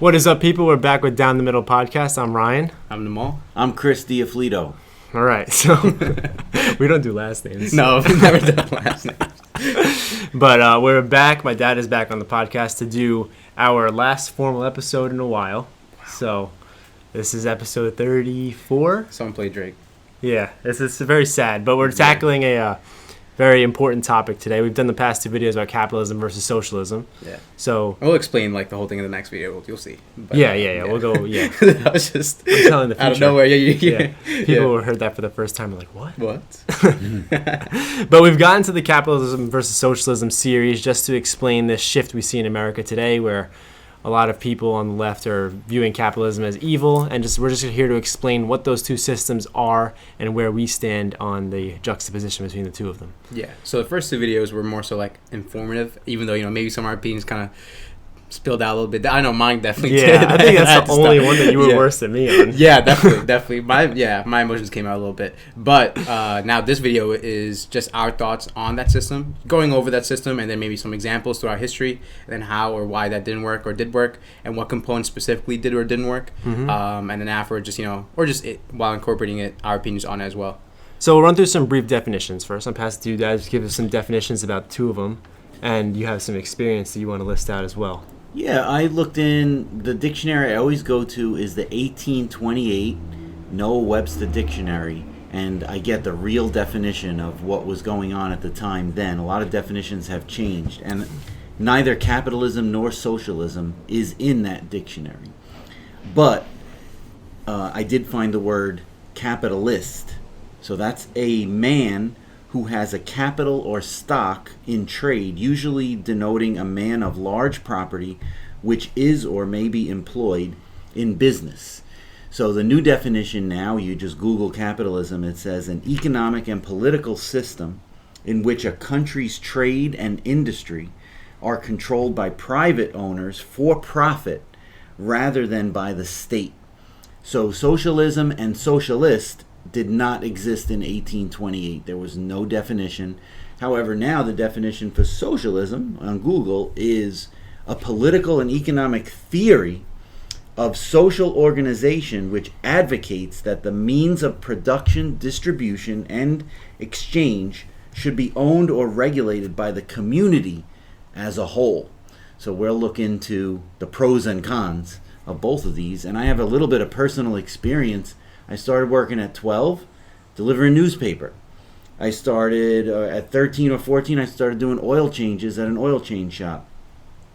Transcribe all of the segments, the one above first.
What is up, people? We're back with Down the Middle Podcast. I'm Ryan. I'm Nomal. I'm Chris Diaflito. All right, so we don't do last names. No, we've never done last names. But we're back. My dad is back on the podcast to do our last formal episode in a while. So this is episode 34. Someone play Drake. Yeah, this is very sad, but we're tackling a very important topic today. We've done the past two videos about capitalism versus socialism. Yeah. So we'll explain like the whole thing in the next video. You'll see. But, yeah. We'll go. Yeah. That was just I'm telling the future. out of nowhere. Yeah. People who heard that for the first time are like, "What?" What? But we've gotten to the capitalism versus socialism series just to explain this shift we see in America today, where a lot of people on the left are viewing capitalism as evil, and we're just here to explain what those two systems are and where we stand on the juxtaposition between the two of them. Yeah. So the first two videos were more so like informative, even though maybe some of our opinions kind of spilled out a little bit. I know mine definitely did. Yeah, I think that's the only one that you were worse than me on. Yeah, definitely. My emotions came out a little bit. But now this video is just our thoughts on that system, going over that system, and then maybe some examples throughout history, and then how or why that didn't work or did work, and what components specifically did or didn't work. Mm-hmm. And then afterward, while incorporating it, our opinions on it as well. So we'll run through some brief definitions first. I'm passing to you guys to give us some definitions about two of them, and you have some experience that you want to list out as well. Yeah, I looked in the dictionary I always go to is the 1828 Noah Webster Dictionary, and I get the real definition of what was going on at the time then. A lot of definitions have changed, and neither capitalism nor socialism is in that dictionary. But I did find the word capitalist. So that's a man who has a capital or stock in trade, usually denoting a man of large property which is or may be employed in business. So the new definition now, you just Google capitalism, it says an economic and political system in which a country's trade and industry are controlled by private owners for profit rather than by the state. So socialism and socialist did not exist in 1828. There was no definition. However, now the definition for socialism on Google is a political and economic theory of social organization which advocates that the means of production, distribution, and exchange should be owned or regulated by the community as a whole. So we'll look into the pros and cons of both of these, and I have a little bit of personal experience. I started working at 12, delivering newspaper. I started at 13 or 14, I started doing oil changes at an oil change shop.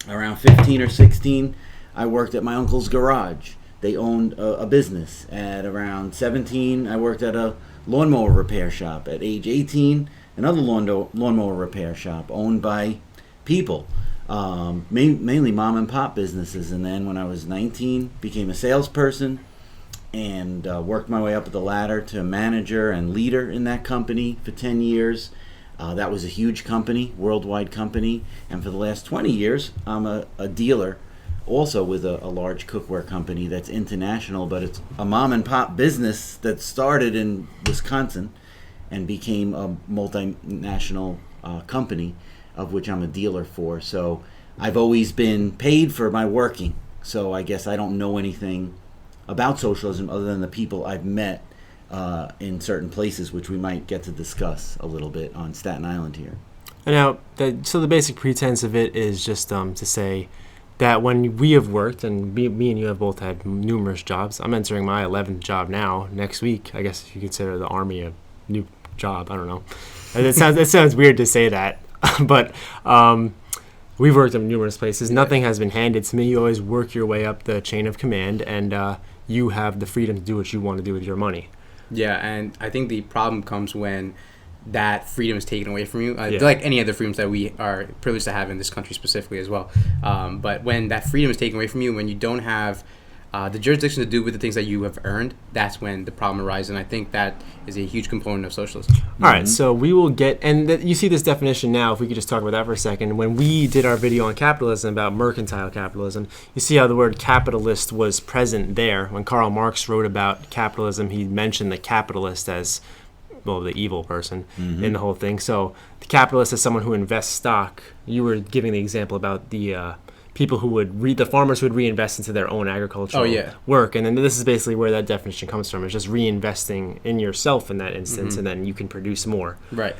Around 15 or 16, I worked at my uncle's garage. They owned a business. At around 17, I worked at a lawnmower repair shop. At age 18, another lawnmower repair shop owned by people, mainly mom and pop businesses. And then when I was 19, became a salesperson, and worked my way up the ladder to manager and leader in that company for 10 years. That was a huge company, worldwide company. And for the last 20 years, I'm a dealer also with a large cookware company that's international, but it's a mom and pop business that started in Wisconsin and became a multinational company of which I'm a dealer for. So I've always been paid for my working. So I guess I don't know anything about socialism other than the people I've met in certain places, which we might get to discuss a little bit on Staten Island here. Now, so the basic pretense of it is just to say that when we have worked, and me and you have both had numerous jobs. I'm entering my 11th job now next week. I guess if you consider the Army a new job, I don't know. It sounds weird to say that, but we've worked in numerous places. Nothing has been handed to me. You always work your way up the chain of command, and you have the freedom to do what you want to do with your money. Yeah, and I think the problem comes when that freedom is taken away from you, like any other freedoms that we are privileged to have in this country specifically as well. But when that freedom is taken away from you, when you don't have the jurisdiction to do with the things that you have earned, that's when the problem arises. And I think that is a huge component of socialism. All right, so we will get, and you see this definition now, if we could just talk about that for a second. When we did our video on capitalism, about mercantile capitalism, you see how the word capitalist was present there. When Karl Marx wrote about capitalism, he mentioned the capitalist as, well, the evil person in the whole thing. So the capitalist is someone who invests stock. You were giving the example about the people who would the farmers would reinvest into their own agricultural work. And then this is basically where that definition comes from. It's just reinvesting in yourself in that instance, and then you can produce more. Right.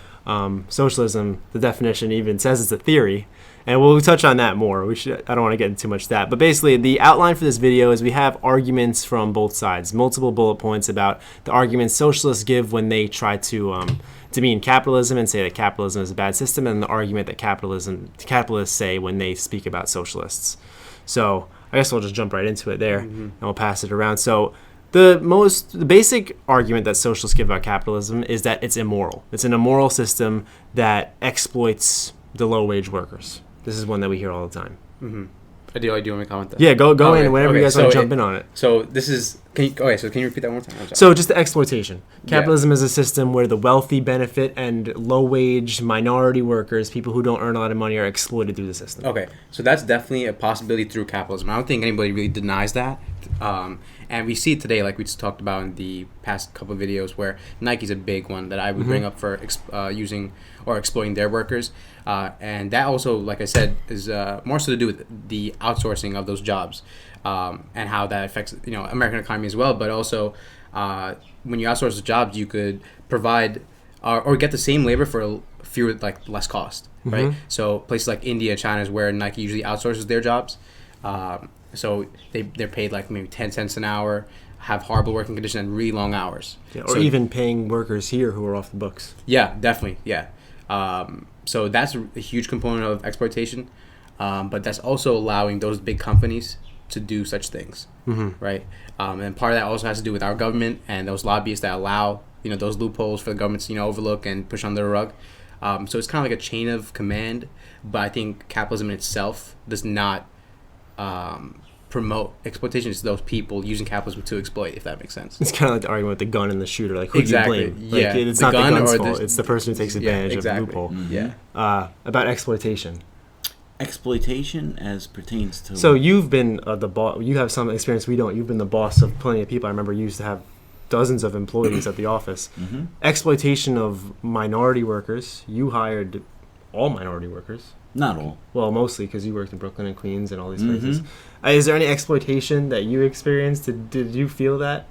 Socialism, the definition even says it's a theory, and we'll touch on that more. I don't want to get into too much of that. But basically, the outline for this video is we have arguments from both sides, multiple bullet points about the arguments socialists give when they try to demean capitalism and say that capitalism is a bad system, and the argument that capitalists say when they speak about socialists. So I guess we'll just jump right into it there, and we'll pass it around. So the basic argument that socialists give about capitalism is that it's immoral. It's an immoral system that exploits the low-wage workers. This is one that we hear all the time. Mm-hmm. Do you want me to comment that? Yeah, go in whenever you guys want to jump in on it. So this is... Can you repeat that one more time? So just the exploitation. Capitalism is a system where the wealthy benefit and low-wage minority workers, people who don't earn a lot of money, are exploited through the system. Okay, so that's definitely a possibility through capitalism. I don't think anybody really denies that. And we see it today, like we just talked about in the past couple of videos, where Nike's a big one that I would bring up for using or exploiting their workers. And that also, like I said, is more so to do with the outsourcing of those jobs and how that affects American economy as well. But also, when you outsource the jobs, you could provide or get the same labor for less cost, right? So places like India, China is where Nike usually outsources their jobs. So they're paid like maybe 10 cents an hour, have horrible working conditions and really long hours. Yeah, or even paying workers here who are off the books. Yeah, definitely. Yeah. So that's a huge component of exploitation. But that's also allowing those big companies to do such things, right? And part of that also has to do with our government and those lobbyists that allow those loopholes for the government to overlook and push under the rug. So it's kind of like a chain of command. But I think capitalism in itself does not promote exploitation. It's those people using capitalism to exploit, if that makes sense. It's kind of like the argument with the gun and the shooter. Like, who do you blame? Yeah. Like, it's not the gun's fault. It's the person who takes advantage of the loophole. Yeah. About exploitation. Exploitation as pertains to... So you've been the boss. You have some experience we don't. You've been the boss of plenty of people. I remember you used to have dozens of employees at the office. Exploitation of minority workers. You hired all minority workers. Not all. Well, mostly because you worked in Brooklyn and Queens and all these places. Is there any exploitation that you experienced? Did you feel that?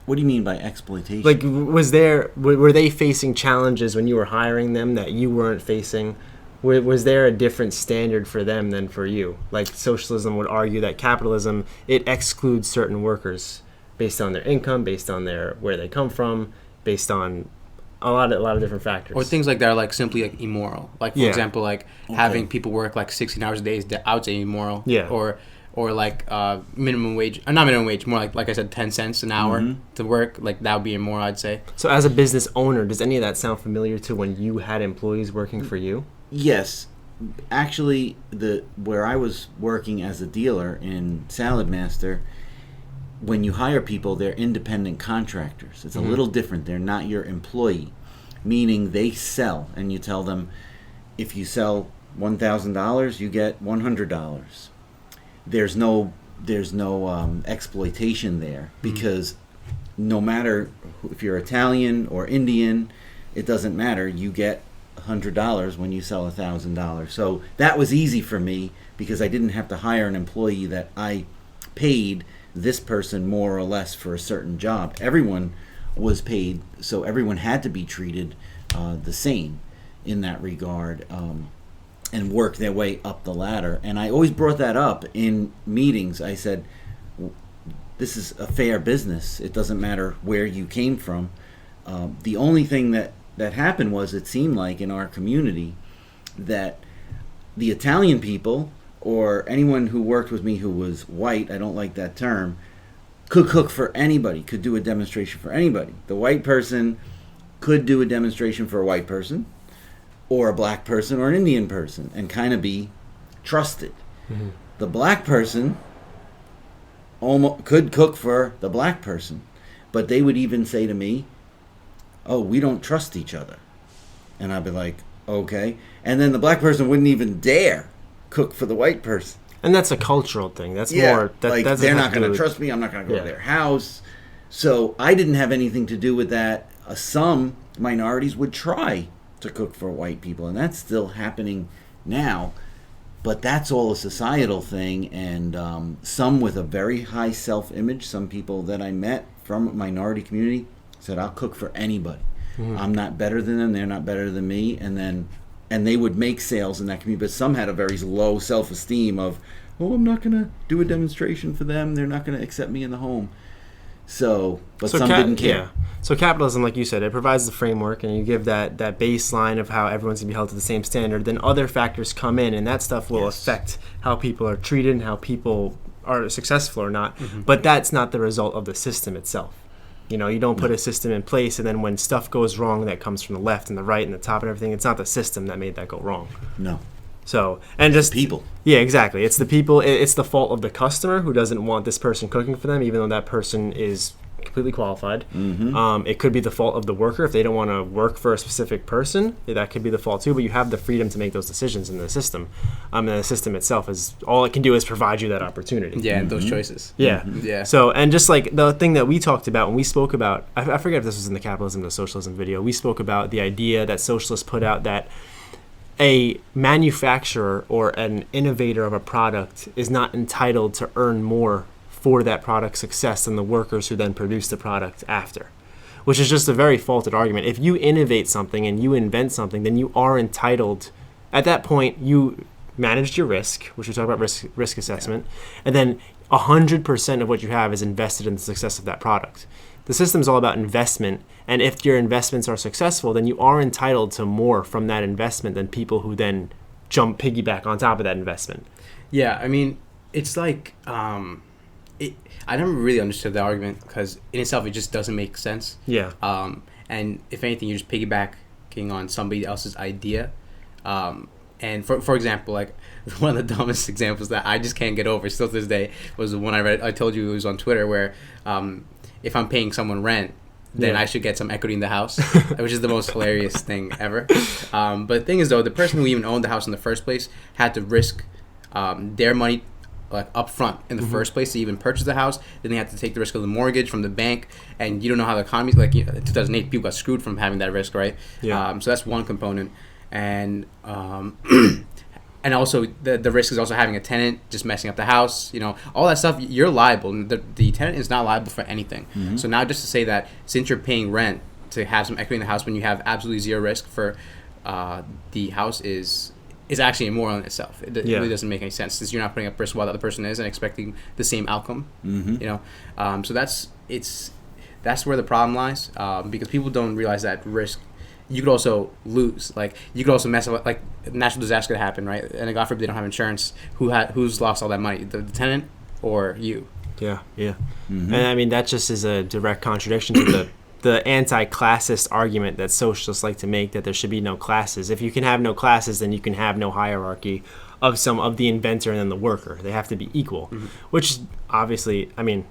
What do you mean by exploitation? Like, were they facing challenges when you were hiring them that you weren't facing? Was there a different standard for them than for you? Like, socialism would argue that capitalism, it excludes certain workers based on their income, based on where they come from, based on a lot of different factors. Or things like that are like simply like immoral. Like, for example, like having people work like 16 hours a day is I would say immoral. Yeah. Or like minimum wage, not minimum wage, more like I said, 10 cents an hour to work. Like, that would be immoral, I'd say. So as a business owner, does any of that sound familiar to when you had employees working for you? Yes. Actually, where I was working as a dealer in Salad Master, when you hire people, they're independent contractors. It's a little different. They're not your employee, meaning they sell, and you tell them, if you sell $1,000, you get $100. There's no exploitation there, because no matter if you're Italian or Indian, it doesn't matter. You get $100 when you sell $1,000. So that was easy for me because I didn't have to hire an employee that I paid this person more or less for a certain job. Everyone was paid, so everyone had to be treated the same in that regard, and work their way up the ladder. And I always brought that up in meetings. I said, this is a fair business. It doesn't matter where you came from. The only thing that happened was, it seemed like in our community that the Italian people, or anyone who worked with me who was white, I don't like that term, could cook for anybody, could do a demonstration for anybody. The white person could do a demonstration for a white person, or a black person, or an Indian person, and kind of be trusted. The black person almost could cook for the black person, but they would even say to me, oh, we don't trust each other. And I'd be like, okay. And then the black person wouldn't even dare cook for the white person. And that's a cultural thing. That's more... That's they're not going to trust me. I'm not going to go to their house. So I didn't have anything to do with that. Some minorities would try to cook for white people, and that's still happening now. But that's all a societal thing, and some with a very high self-image, some people that I met from a minority community said, I'll cook for anybody. I'm not better than them, they're not better than me, and they would make sales in that community, but some had a very low self-esteem of, oh, I'm not going to do a demonstration for them, they're not going to accept me in the home. So some didn't care. Yeah. So capitalism, like you said, it provides the framework, and you give that baseline of how everyone's going to be held to the same standard. Then other factors come in, and that stuff will affect how people are treated and how people are successful or not. But that's not the result of the system itself. You know, you don't put a system in place, and then when stuff goes wrong that comes from the left and the right and the top and everything, it's not the system that made that go wrong. No. So, and just people. Yeah, exactly. It's the people. It's the fault of the customer who doesn't want this person cooking for them, even though that person is completely qualified. It could be the fault of the worker if they don't want to work for a specific person. That could be the fault too. But you have the freedom to make those decisions in the system. And the system itself is all it can do is provide you that opportunity. Yeah, and those choices. Yeah. Yeah. So, and just like the thing that we talked about when we spoke about, I forget if this was in the Capitalism to Socialism video. We spoke about the idea that socialists put out that a manufacturer or an innovator of a product is not entitled to earn more for that product's success than the workers who then produce the product after, which is just a very faulted argument. If you innovate something and you invent something, then you are entitled. At that point, you managed your risk, which we talk about risk assessment, and then 100% of what you have is invested in the success of that product. The system is all about investment, and if your investments are successful, then you are entitled to more from that investment than people who then piggyback on top of that investment. Yeah, I mean, it's like I never really understood the argument because in itself it just doesn't make sense. Yeah. And if anything, you're just piggybacking on somebody else's idea. And for example, like one of the dumbest examples that I just can't get over still to this day was the one I read. I told you it was on Twitter where if I'm paying someone rent, then I should get some equity in the house, which is the most hilarious thing ever. But the thing is, though, the person who even owned the house in the first place had to risk their money like up front in the first place to even purchase the house. Then they had to take the risk of the mortgage from the bank, and you don't know how the economy, like in 2008, people got screwed from having that risk, right? Yeah. So that's one component, and and also the risk is also having a tenant just messing up the house, you know, all that stuff. You're liable. The tenant is not liable for anything. So now just to say that since you're paying rent to have some equity in the house when you have absolutely zero risk for the house is actually immoral in itself. It really doesn't make any sense since you're not putting up risk while the other person is and expecting the same outcome. You know, so that's where the problem lies, because people don't realize that risk. You could also lose. Like you could also mess up. Like natural disaster could happen, right? And God forbid they don't have insurance. Who's lost all that money? The tenant or you? Yeah. And I mean that just is a direct contradiction to the anti-classist argument that socialists like to make, that there should be no classes. If you can have no classes, then you can have no hierarchy of the inventor and then the worker. They have to be equal, which obviously, I mean,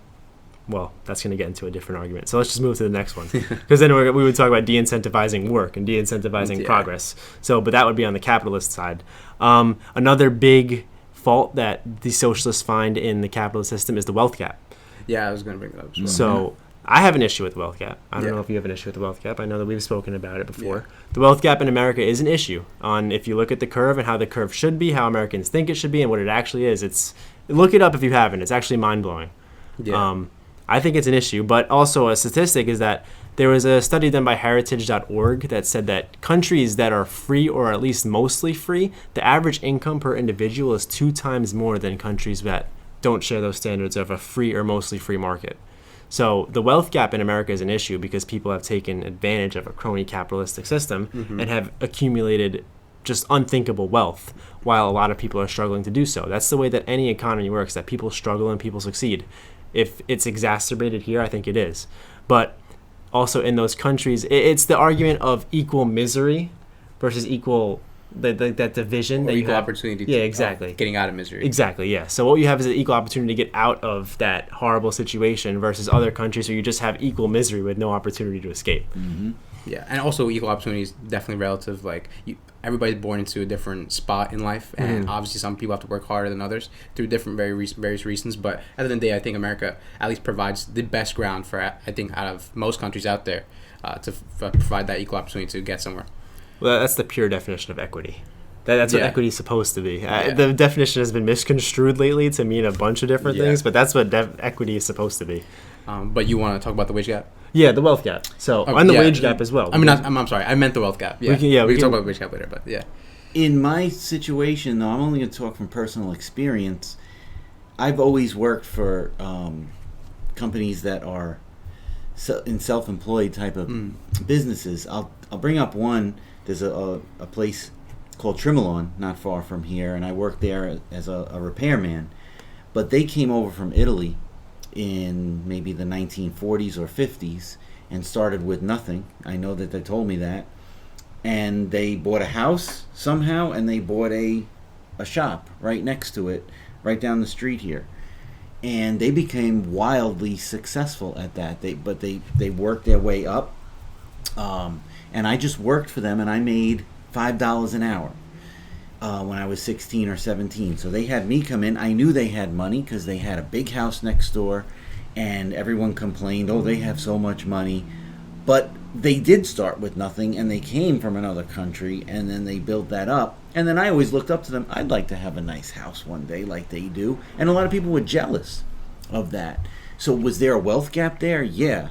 well, that's going to get into a different argument. So let's just move to the next one, because then we would talk about de-incentivizing work and de-incentivizing progress. So, but that would be on the capitalist side. Another big fault that the socialists find in the capitalist system is the wealth gap. Yeah, I was going to bring that up as well. So I have an issue with the wealth gap. I don't know if you have an issue with the wealth gap. I know that we've spoken about it before. The wealth gap in America is an issue. If you look at the curve and how the curve should be, how Americans think it should be, and what it actually is, look it up if you haven't. It's actually mind-blowing. Yeah. I think it's an issue, but also a statistic is that there was a study done by heritage.org that said that countries that are free, or at least mostly free, the average income per individual is 2 times more than countries that don't share those standards of a free or mostly free market. So the wealth gap in America is an issue because people have taken advantage of a crony capitalistic system and have accumulated just unthinkable wealth, while a lot of people are struggling to do so. That's the way that any economy works, that people struggle and people succeed. If it's exacerbated here, I think it is. But also in those countries, it's the argument of equal misery versus equal, that division. Or that you equal have. opportunity Yeah, exactly. Getting out of misery. Exactly, yeah. So what you have is an equal opportunity to get out of that horrible situation versus other countries where you just have equal misery with no opportunity to escape. Yeah, and also equal opportunity is definitely relative. Like everybody's born into a different spot in life, and obviously some people have to work harder than others through different various reasons. But at the end of the day, I think America at least provides the best ground for, I think, out of most countries out there, to provide that equal opportunity to get somewhere. Well, that's the pure definition of equity. That's what Yeah. equity is supposed to be. Yeah. The definition has been misconstrued lately to mean a bunch of different things, but that's what equity is supposed to be. But you want to talk about the wage gap? Yeah, the wealth gap. So, and the wage gap as well. I mean, I'm sorry. I meant the wealth gap. Yeah, we can talk about the wage gap later, but yeah. In my situation, though, I'm only going to talk from personal experience. I've always worked for companies that are in self-employed type of businesses. I'll bring up one. There's a place called Trimalon, not far from here, and I worked there as a repairman. But they came over from Italy in maybe the 1940s or 50s and started with nothing. I know that they told me that. And they bought a house somehow, and they bought a shop right next to it, right down the street here. And they became wildly successful at that. They worked their way up. And I just worked for them, and I made $5 an hour when I was 16 or 17. So they had me come in. I knew they had money because they had a big house next door, and everyone complained, oh, they have so much money. But they did start with nothing, and they came from another country, and then they built that up. And then I always looked up to them. I'd like to have a nice house one day like they do. And a lot of people were jealous of that. So was there a wealth gap there? Yeah.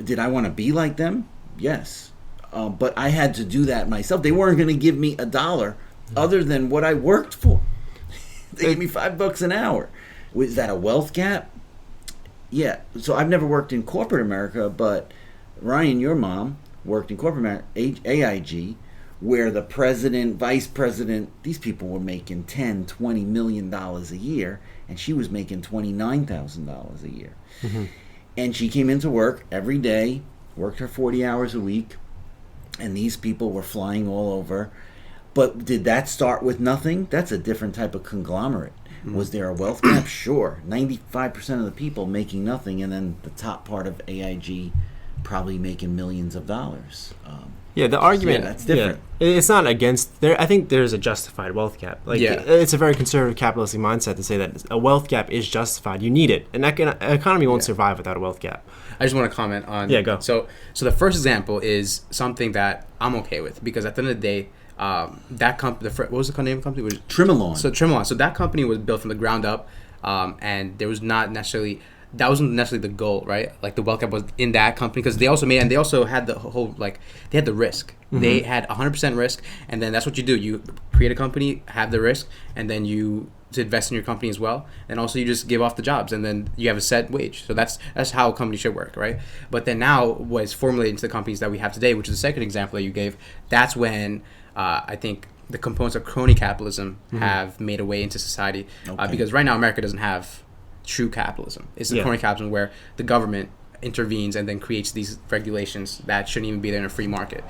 Did I want to be like them? Yes. But I had to do that myself. They weren't going to give me $1 other than what I worked for. They gave me $5 an hour. Was that a wealth gap? Yeah. So I've never worked in corporate America, but Ryan, your mom, worked in corporate America, AIG, where the president, vice president, these people were making $10, $20 million a year, and she was making $29,000 a year. Mm-hmm. And she came into work every day, worked her 40 hours a week, and these people were flying all over. But did that start with nothing? That's a different type of conglomerate. Mm-hmm. Was there a wealth gap? Sure. 95% of the people making nothing, and then the top part of AIG probably making millions of dollars. Yeah, the argument, that's different. Yeah, it's not against there. I think there's a justified wealth gap. It's a very conservative capitalistic mindset to say that a wealth gap is justified. You need it. An economy won't survive without a wealth gap. I just want to comment on. Yeah, go. So the first example is something that I'm okay with, because at the end of the day, that company, what was the name of the company? Trimalon. So Trimalon. So that company was built from the ground up, and there was not necessarily. That wasn't necessarily the goal, right? Like the wealth gap was in that company, because they also made, and they also had the whole, like, they had the risk. Mm-hmm. They had 100% risk, and then that's what you do. You create a company, have the risk, and then you to invest in your company as well, and also you just give off the jobs, and then you have a set wage. So that's how a company should work, right? But then now what's formulated into the companies that we have today, which is the second example that you gave, that's when I think the components of crony capitalism have made a way into society, because right now America doesn't have true capitalism. It's the crony capitalism where the government intervenes and then creates these regulations that shouldn't even be there in a free market.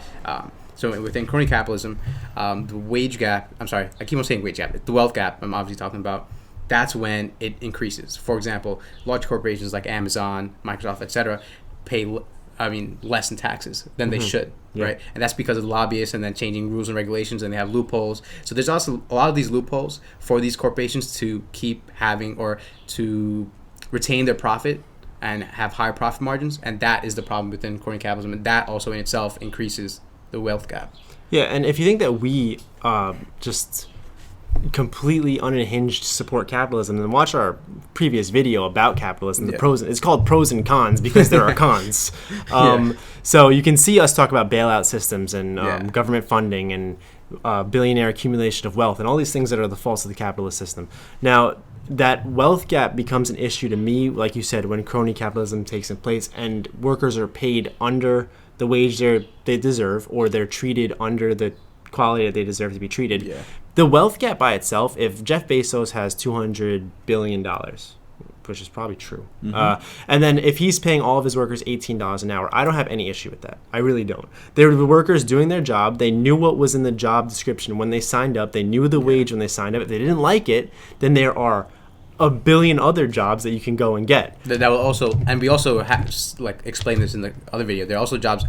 So within crony capitalism, the wage gap, I'm sorry, I keep on saying wage gap, the wealth gap I'm obviously talking about, that's when it increases. For example, large corporations like Amazon, Microsoft, etc. pay less in taxes than they should, right? And that's because of lobbyists and then changing rules and regulations, and they have loopholes. So there's also a lot of these loopholes for these corporations to keep having or to retain their profit and have higher profit margins, and that is the problem within crony capitalism, and that also in itself increases the wealth gap. Yeah, and if you think that we just completely unhinged support capitalism, then watch our previous video about capitalism. The pros. It's called Pros and Cons because there are cons. So you can see us talk about bailout systems and government funding and billionaire accumulation of wealth and all these things that are the faults of the capitalist system. Now, that wealth gap becomes an issue to me, like you said, when crony capitalism takes in place and workers are paid under the wage they deserve, or they're treated under the quality that they deserve to be treated. Yeah. The wealth gap by itself, if Jeff Bezos has $200 billion, which is probably true, and then if he's paying all of his workers $18 an hour, I don't have any issue with that. I really don't. They're the workers doing their job. They knew what was in the job description when they signed up. They knew the wage when they signed up. If they didn't like it, then there are a billion other jobs that you can go and get. That will also, and we also have, like, explained this in the other video, there are also jobs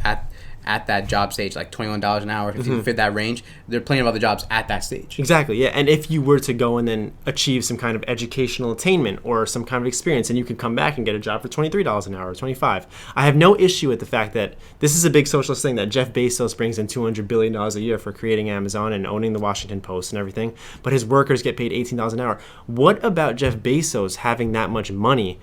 at that job stage, like $21 an hour, if you fit that range, there are plenty of other jobs at that stage. Exactly, yeah. And if you were to go and then achieve some kind of educational attainment or some kind of experience, and you could come back and get a job for $23 an hour or $25. I have no issue with the fact that this is a big socialist thing, that Jeff Bezos brings in $200 billion a year for creating Amazon and owning the Washington Post and everything, but his workers get paid $18 an hour. What about Jeff Bezos having that much money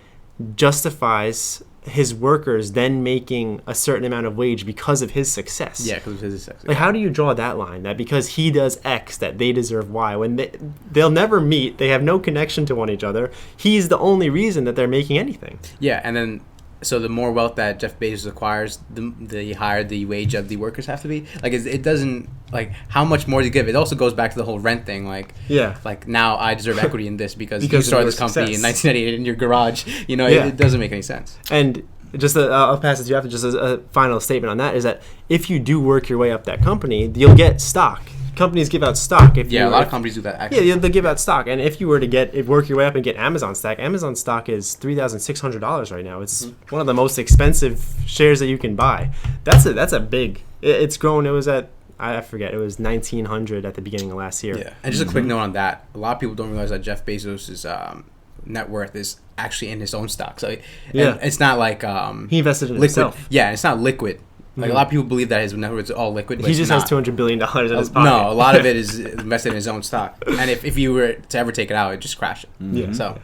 justifies his workers then making a certain amount of wage because of his success? Yeah, because of his success. Like, how do you draw that line? That because he does X, that they deserve Y, when they'll never meet, they have no connection to one each other. He's the only reason that they're making anything. Yeah, and then so the more wealth that Jeff Bezos acquires, the higher the wage of the workers have to be. Like, it doesn't, like, how much more do you give? It also goes back to the whole rent thing. Like, yeah, like, now I deserve equity in this because you started this company in 1988 in your garage. You know, it doesn't make any sense. And just I'll pass it to you after. Just a final statement on that is that if you do work your way up that company, you'll get stock. Companies give out stock. A lot of companies do that, actually. Yeah, they'll give out stock. And if you were to work your way up and get Amazon stock is $3,600 right now. It's one of the most expensive shares that you can buy. That's a big. It's grown. It was at, I forget, it was 1,900 at the beginning of last year. Yeah, and just a quick note on that. A lot of people don't realize that Jeff Bezos' net worth is actually in his own stock. So it's not like he invested in liquid. himself. Yeah, it's not liquid. Like, a lot of people believe that his net worth is all liquid. But he just has $200 billion in his pocket. No, a lot of it is invested in his own stock. And if you were to ever take it out, it just crash it. Yeah. So,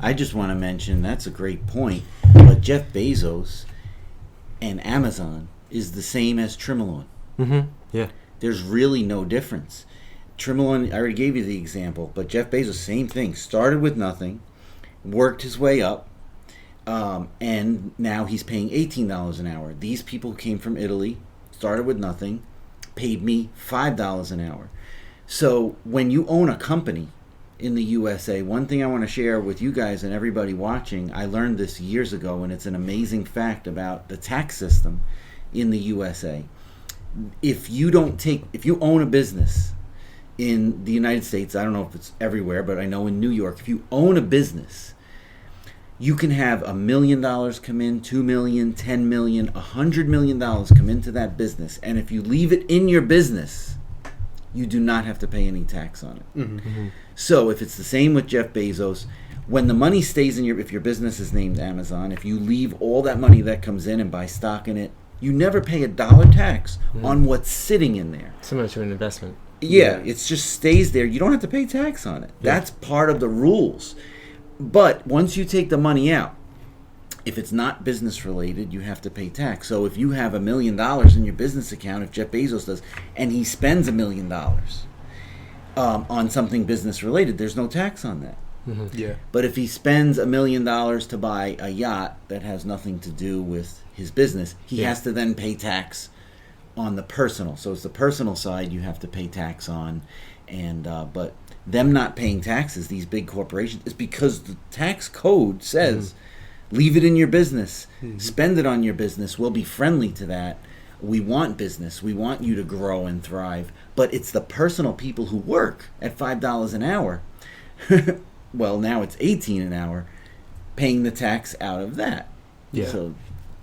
I just want to mention, that's a great point, but Jeff Bezos and Amazon is the same as Tremolon. Yeah. There's really no difference. Tremolon, I already gave you the example, but Jeff Bezos, same thing. Started with nothing, worked his way up, and now he's paying $18 an hour. These people who came from Italy, started with nothing, paid me $5 an hour. So when you own a company in the USA, one thing I want to share with you guys and everybody watching, I learned this years ago, and it's an amazing fact about the tax system in the USA. If you own a business in the United States, I don't know if it's everywhere, but I know in New York, if you own a business, you can have $1 million come in, $2 million, $10 million, $100 million come into that business, and if you leave it in your business, you do not have to pay any tax on it. So if it's the same with Jeff Bezos, when the money stays in if your business is named Amazon, if you leave all that money that comes in and buy stock in it, you never pay $1 tax on what's sitting in there. Similar to an investment. Yeah, it just stays there. You don't have to pay tax on it. That's part of the rules. But once you take the money out, if it's not business related, you have to pay tax. So if you have $1 million in your business account, if Jeff Bezos does, and he spends $1 million on something business related, there's no tax on that. Yeah. But if he spends $1 million to buy a yacht that has nothing to do with his business, he has to then pay tax on the personal. So it's the personal side you have to pay tax on, and but them not paying taxes, these big corporations, is because the tax code says leave it in your business, spend it on your business. We'll be friendly to that. We want business. We want you to grow and thrive. But it's the personal people who work at $5 an hour. Well, now it's $18 an hour, paying the tax out of that. Yeah. So,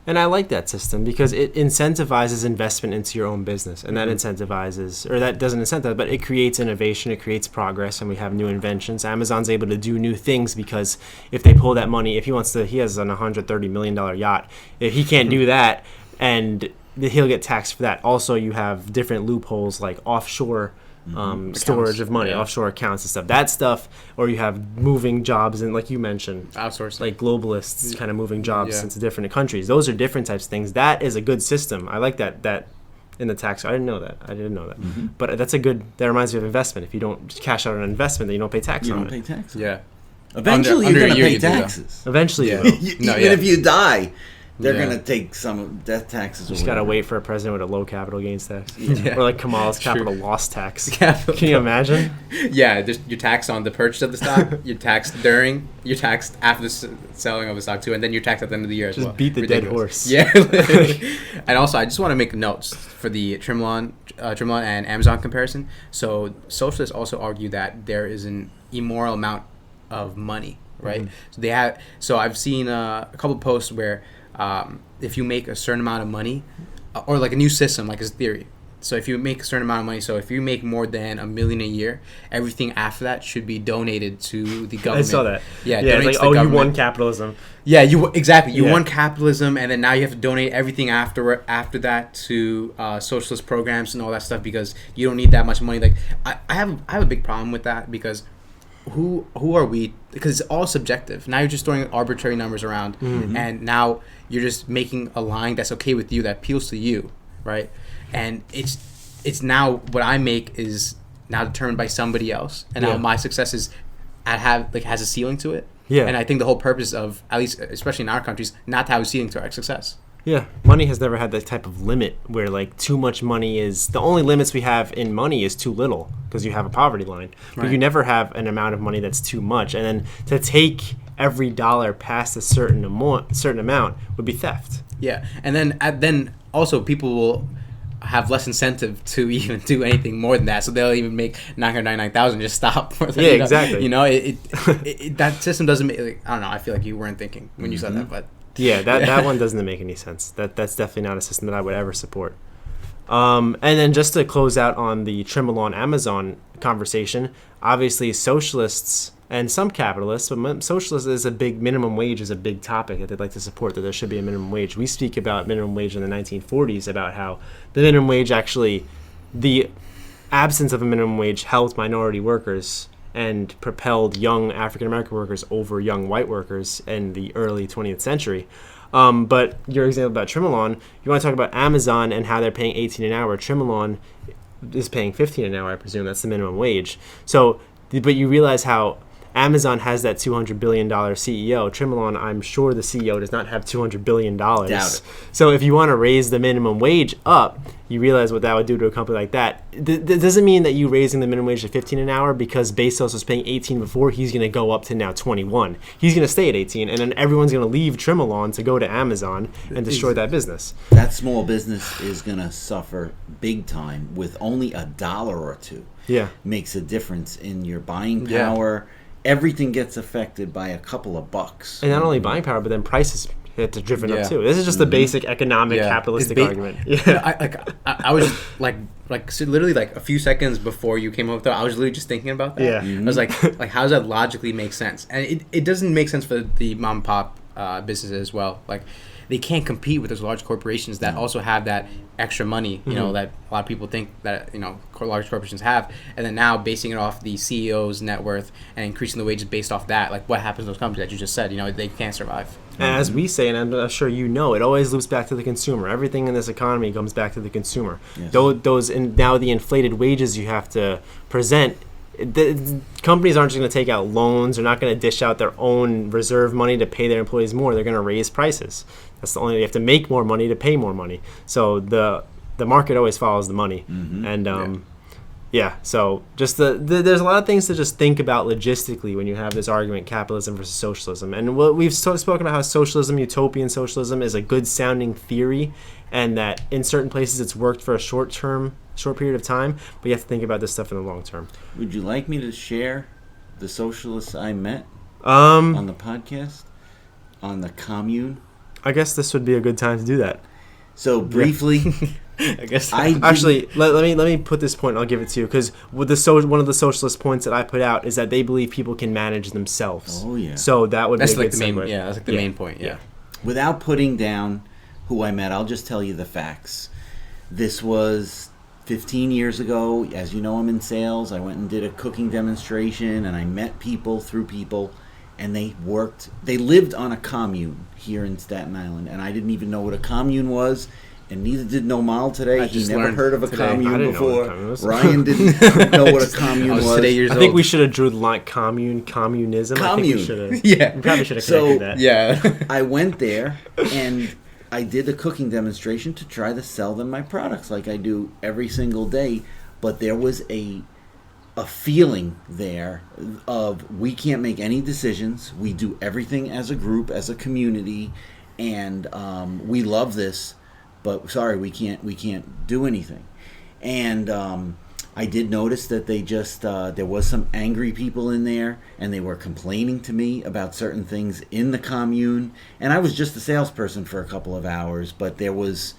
and I like that system because it incentivizes investment into your own business, and that incentivizes, or that doesn't incentivize, but it creates innovation, it creates progress, and we have new inventions. Amazon's able to do new things because if they pull that money, if he has an $130 million yacht, if he can't do that, and he'll get taxed for that. Also, you have different loopholes like offshore storage of money, offshore accounts and stuff. That stuff, or you have moving jobs, and like you mentioned, outsourcing, like globalists kind of moving jobs into different countries. Those are different types of things. That is a good system. I like that in the tax. I didn't know that. But that's a good. That reminds me of investment. If you don't cash out an investment, then you don't pay tax on it. You don't pay tax. Yeah. Eventually, you're going to pay taxes. Eventually, you will. Even if you die, they're going to take some death taxes. You just got to wait for a president with a low capital gains tax. Or like Kamal's capital loss tax. Can you imagine? Yeah, you're taxed on the purchase of the stock, you're taxed during, you're taxed after the selling of the stock too, and then you're taxed at the end of the year as well. Just beat the dead horse. Yeah. And also, I just want to make notes for the Tremolon and Amazon comparison. So socialists also argue that there is an immoral amount of money, right? So I've seen a couple of posts where if you make a certain amount of money, or like a new system, like his theory. So if you make a certain amount of money, so if you make more than $1 million a year, everything after that should be donated to the government. I saw that. Yeah, it's like, you won capitalism. Yeah, you won capitalism, and then now you have to donate everything after that to socialist programs and all that stuff because you don't need that much money. Like I have a big problem with that because who are we? Because it's all subjective. Now you're just throwing arbitrary numbers around, and now you're just making a line that's okay with you that appeals to you, right? And it's now what I make is now determined by somebody else, and now my success is has a ceiling to it. Yeah. And I think the whole purpose of, at least especially in our countries, not to have a ceiling to our success. Yeah, money has never had that type of limit where like too much money is the only limits we have in money is too little because you have a poverty line, but you never have an amount of money that's too much. And then to take every dollar past a certain amount would be theft. Yeah, and then also people will have less incentive to even do anything more than that, so they'll even make $999,000 just stop. Exactly. You know, it that system doesn't make. Like, I don't know. I feel like you weren't thinking when you said that, but that one doesn't make any sense. That's definitely not a system that I would ever support. And then just to close out on the Tremolon Amazon conversation, obviously socialists and some capitalists, but socialists is a big minimum wage is a big topic that they'd like to support, that there should be a minimum wage. We speak about minimum wage in the 1940s, about how the minimum wage actually, the absence of a minimum wage helped minority workers and propelled young African-American workers over young white workers in the early 20th century. But your example about Tremolon, you want to talk about Amazon and how they're paying $18 an hour. Tremolon is paying $15 an hour, I presume. That's the minimum wage. So, but you realize how Amazon has that $200 billion CEO. Tremolon, I'm sure the CEO does not have $200 billion. Doubt it. So if you want to raise the minimum wage up, you realize what that would do to a company like that. That doesn't mean that you raising the minimum wage to $15 an hour because Bezos was paying $18 before, he's going to go up to now $21. He's going to stay at $18, and then everyone's going to leave Tremolon to go to Amazon and destroy that business. That small business is going to suffer big time with only $1 or $2. Yeah. Makes a difference in your buying power. Yeah. Everything gets affected by a couple of bucks. And not only buying power, but then prices get driven up too. This is just the basic economic capitalistic argument. I was like literally like a few seconds before you came up with that, I was literally just thinking about that. Yeah. I was like how does that logically make sense? And it doesn't make sense for the mom and pop businesses as well. Like they can't compete with those large corporations that also have that extra money, you know, that a lot of people think that, you know, large corporations have, and then now basing it off the CEO's net worth and increasing the wages based off that, like what happens to those companies that you just said, you know, they can't survive. And as we say, and I'm sure you know, it always loops back to the consumer. Everything in this economy comes back to the consumer. Yes. Now the inflated wages you have to present, the companies aren't just going to take out loans. They're not going to dish out their own reserve money to pay their employees more. They're going to raise prices. That's the only, you have to make more money to pay more money. So the market always follows the money. Mm-hmm. And so just there's a lot of things to just think about logistically when you have this argument, capitalism versus socialism. And what we've spoken about how socialism, utopian socialism, is a good sounding theory, and that in certain places it's worked for a short period of time, but you have to think about this stuff in the long term. Would you like me to share the socialists I met on the podcast, on the commune? I guess this would be a good time to do that. So briefly, I guess actually let me put this point. I'll give it to you because one of the socialist points that I put out is that they believe people can manage themselves. Oh yeah. So that would that's be a like good the main. segue. Yeah, that's like the main point. Yeah. Without putting down who I met, I'll just tell you the facts. This was 15 years ago. As you know, I'm in sales. I went and did a cooking demonstration, and I met people through people, and they lived on a commune here in Staten Island, and I didn't even know what a commune was, and neither did Nomal today. He never heard of a commune before. Ryan didn't know what a commune was. I think we should have drew the line communism. Commune. We probably should have connected that. Yeah. I went there, and I did a cooking demonstration to try to sell them my products like I do every single day, but there was a feeling there of we can't make any decisions. We do everything as a group, as a community, and we love this, but sorry, we can't do anything. And I did notice that they just there was some angry people in there, and they were complaining to me about certain things in the commune. And I was just a salesperson for a couple of hours, but there was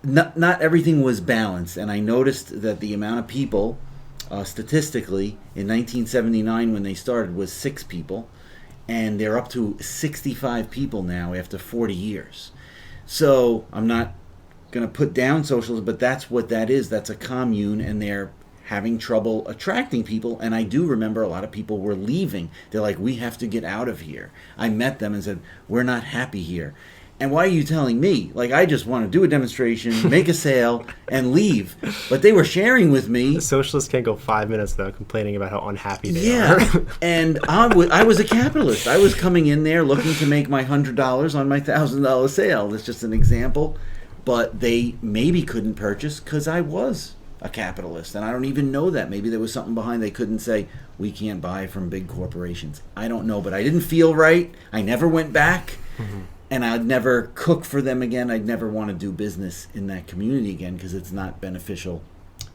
not everything was balanced, and I noticed that the amount of people, statistically, in 1979 when they started was 6 people, and they're up to 65 people now after 40 years. So I'm not going to put down socialism, but that's what that is. That's a commune, and they're having trouble attracting people. And I do remember a lot of people were leaving. They're like, we have to get out of here. I met them and said, we're not happy here. And why are you telling me? Like, I just want to do a demonstration, make a sale, and leave. But they were sharing with me. The socialists can't go 5 minutes without complaining about how unhappy they are. And I was a capitalist. I was coming in there looking to make my $100 on my $1,000 sale. That's just an example. But they maybe couldn't purchase because I was a capitalist. And I don't even know that. Maybe there was something behind. They couldn't say, we can't buy from big corporations. I don't know. But I didn't feel right. I never went back. Mm-hmm. And I'd never cook for them again. I'd never want to do business in that community again because it's not beneficial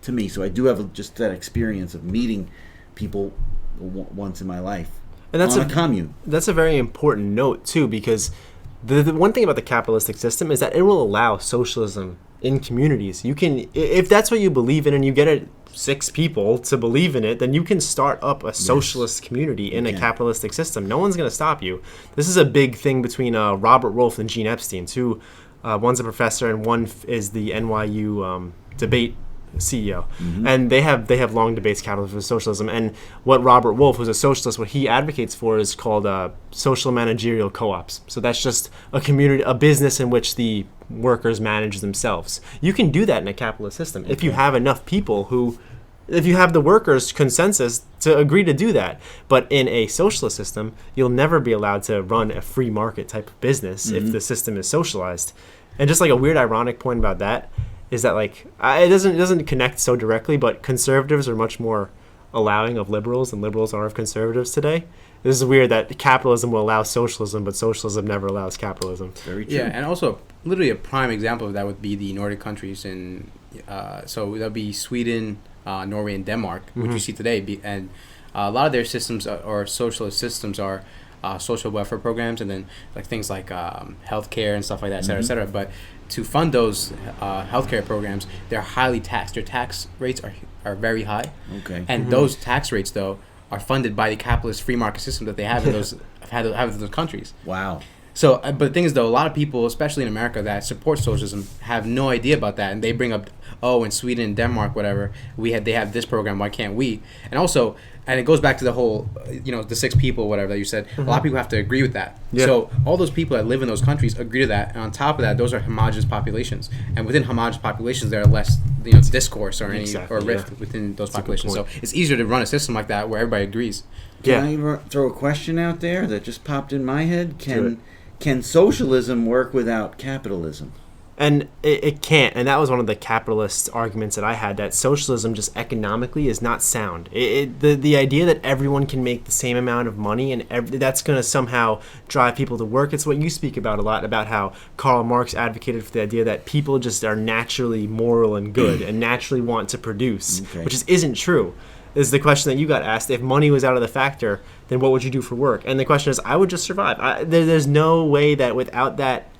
to me. So I do have just that experience of meeting people once in my life. And that's on a commune. That's a very important note, too, because the one thing about the capitalistic system is that it will allow socialism in communities. You can, if that's what you believe in and you get 6 people to believe in it, then you can start up a socialist community in a capitalistic system. No one's going to stop you. This is a big thing between Robert Wolf and Gene Epstein, two. One's a professor and one is the NYU debate CEO. Mm-hmm. And they have long debates, capitalism versus socialism. And what Robert Wolf, who's a socialist, what he advocates for is called social managerial co-ops. So that's just a community, a business in which the workers manage themselves. You can do that in a capitalist system if you have enough people if you have the workers' consensus to agree to do that. But in a socialist system, you'll never be allowed to run a free market type of business if the system is socialized. And just like a weird ironic point about that is that it doesn't connect so directly, but conservatives are much more allowing of liberals than liberals are of conservatives today. This is weird that capitalism will allow socialism, but socialism never allows capitalism. Very true. Yeah, and also literally a prime example of that would be the Nordic countries, and so that would be Sweden, Norway, and Denmark, which you see today. And a lot of their systems or socialist systems are social welfare programs, and then things like healthcare and stuff like that, et cetera, et cetera. But to fund those healthcare programs, they're highly taxed. Their tax rates are very high. Okay. And those tax rates, though, are funded by the capitalist free market system that they have in those have in those countries. Wow. So, but the thing is, though, a lot of people, especially in America, that support socialism have no idea about that, and they bring up, in Sweden and Denmark, whatever, they have this program, why can't we? And also, and it goes back to the whole, the 6 people, whatever that you said. A lot of people have to agree with that. Yeah. So all those people that live in those countries agree to that, and on top of that, those are homogenous populations, and within homogenous populations, there are less, discourse or rift within those populations. So it's easier to run a system like that where everybody agrees. Can I throw a question out there that just popped in my head? Can socialism work without capitalism? And it can't. And that was one of the capitalist arguments that I had, that socialism just economically is not sound. The idea that everyone can make the same amount of money and that's going to somehow drive people to work. It's what you speak about a lot, about how Karl Marx advocated for the idea that people just are naturally moral and good and naturally want to produce, which isn't true. Is the question that you got asked. If money was out of the factor, then what would you do for work? And the question is, I would just survive. There's no way that without that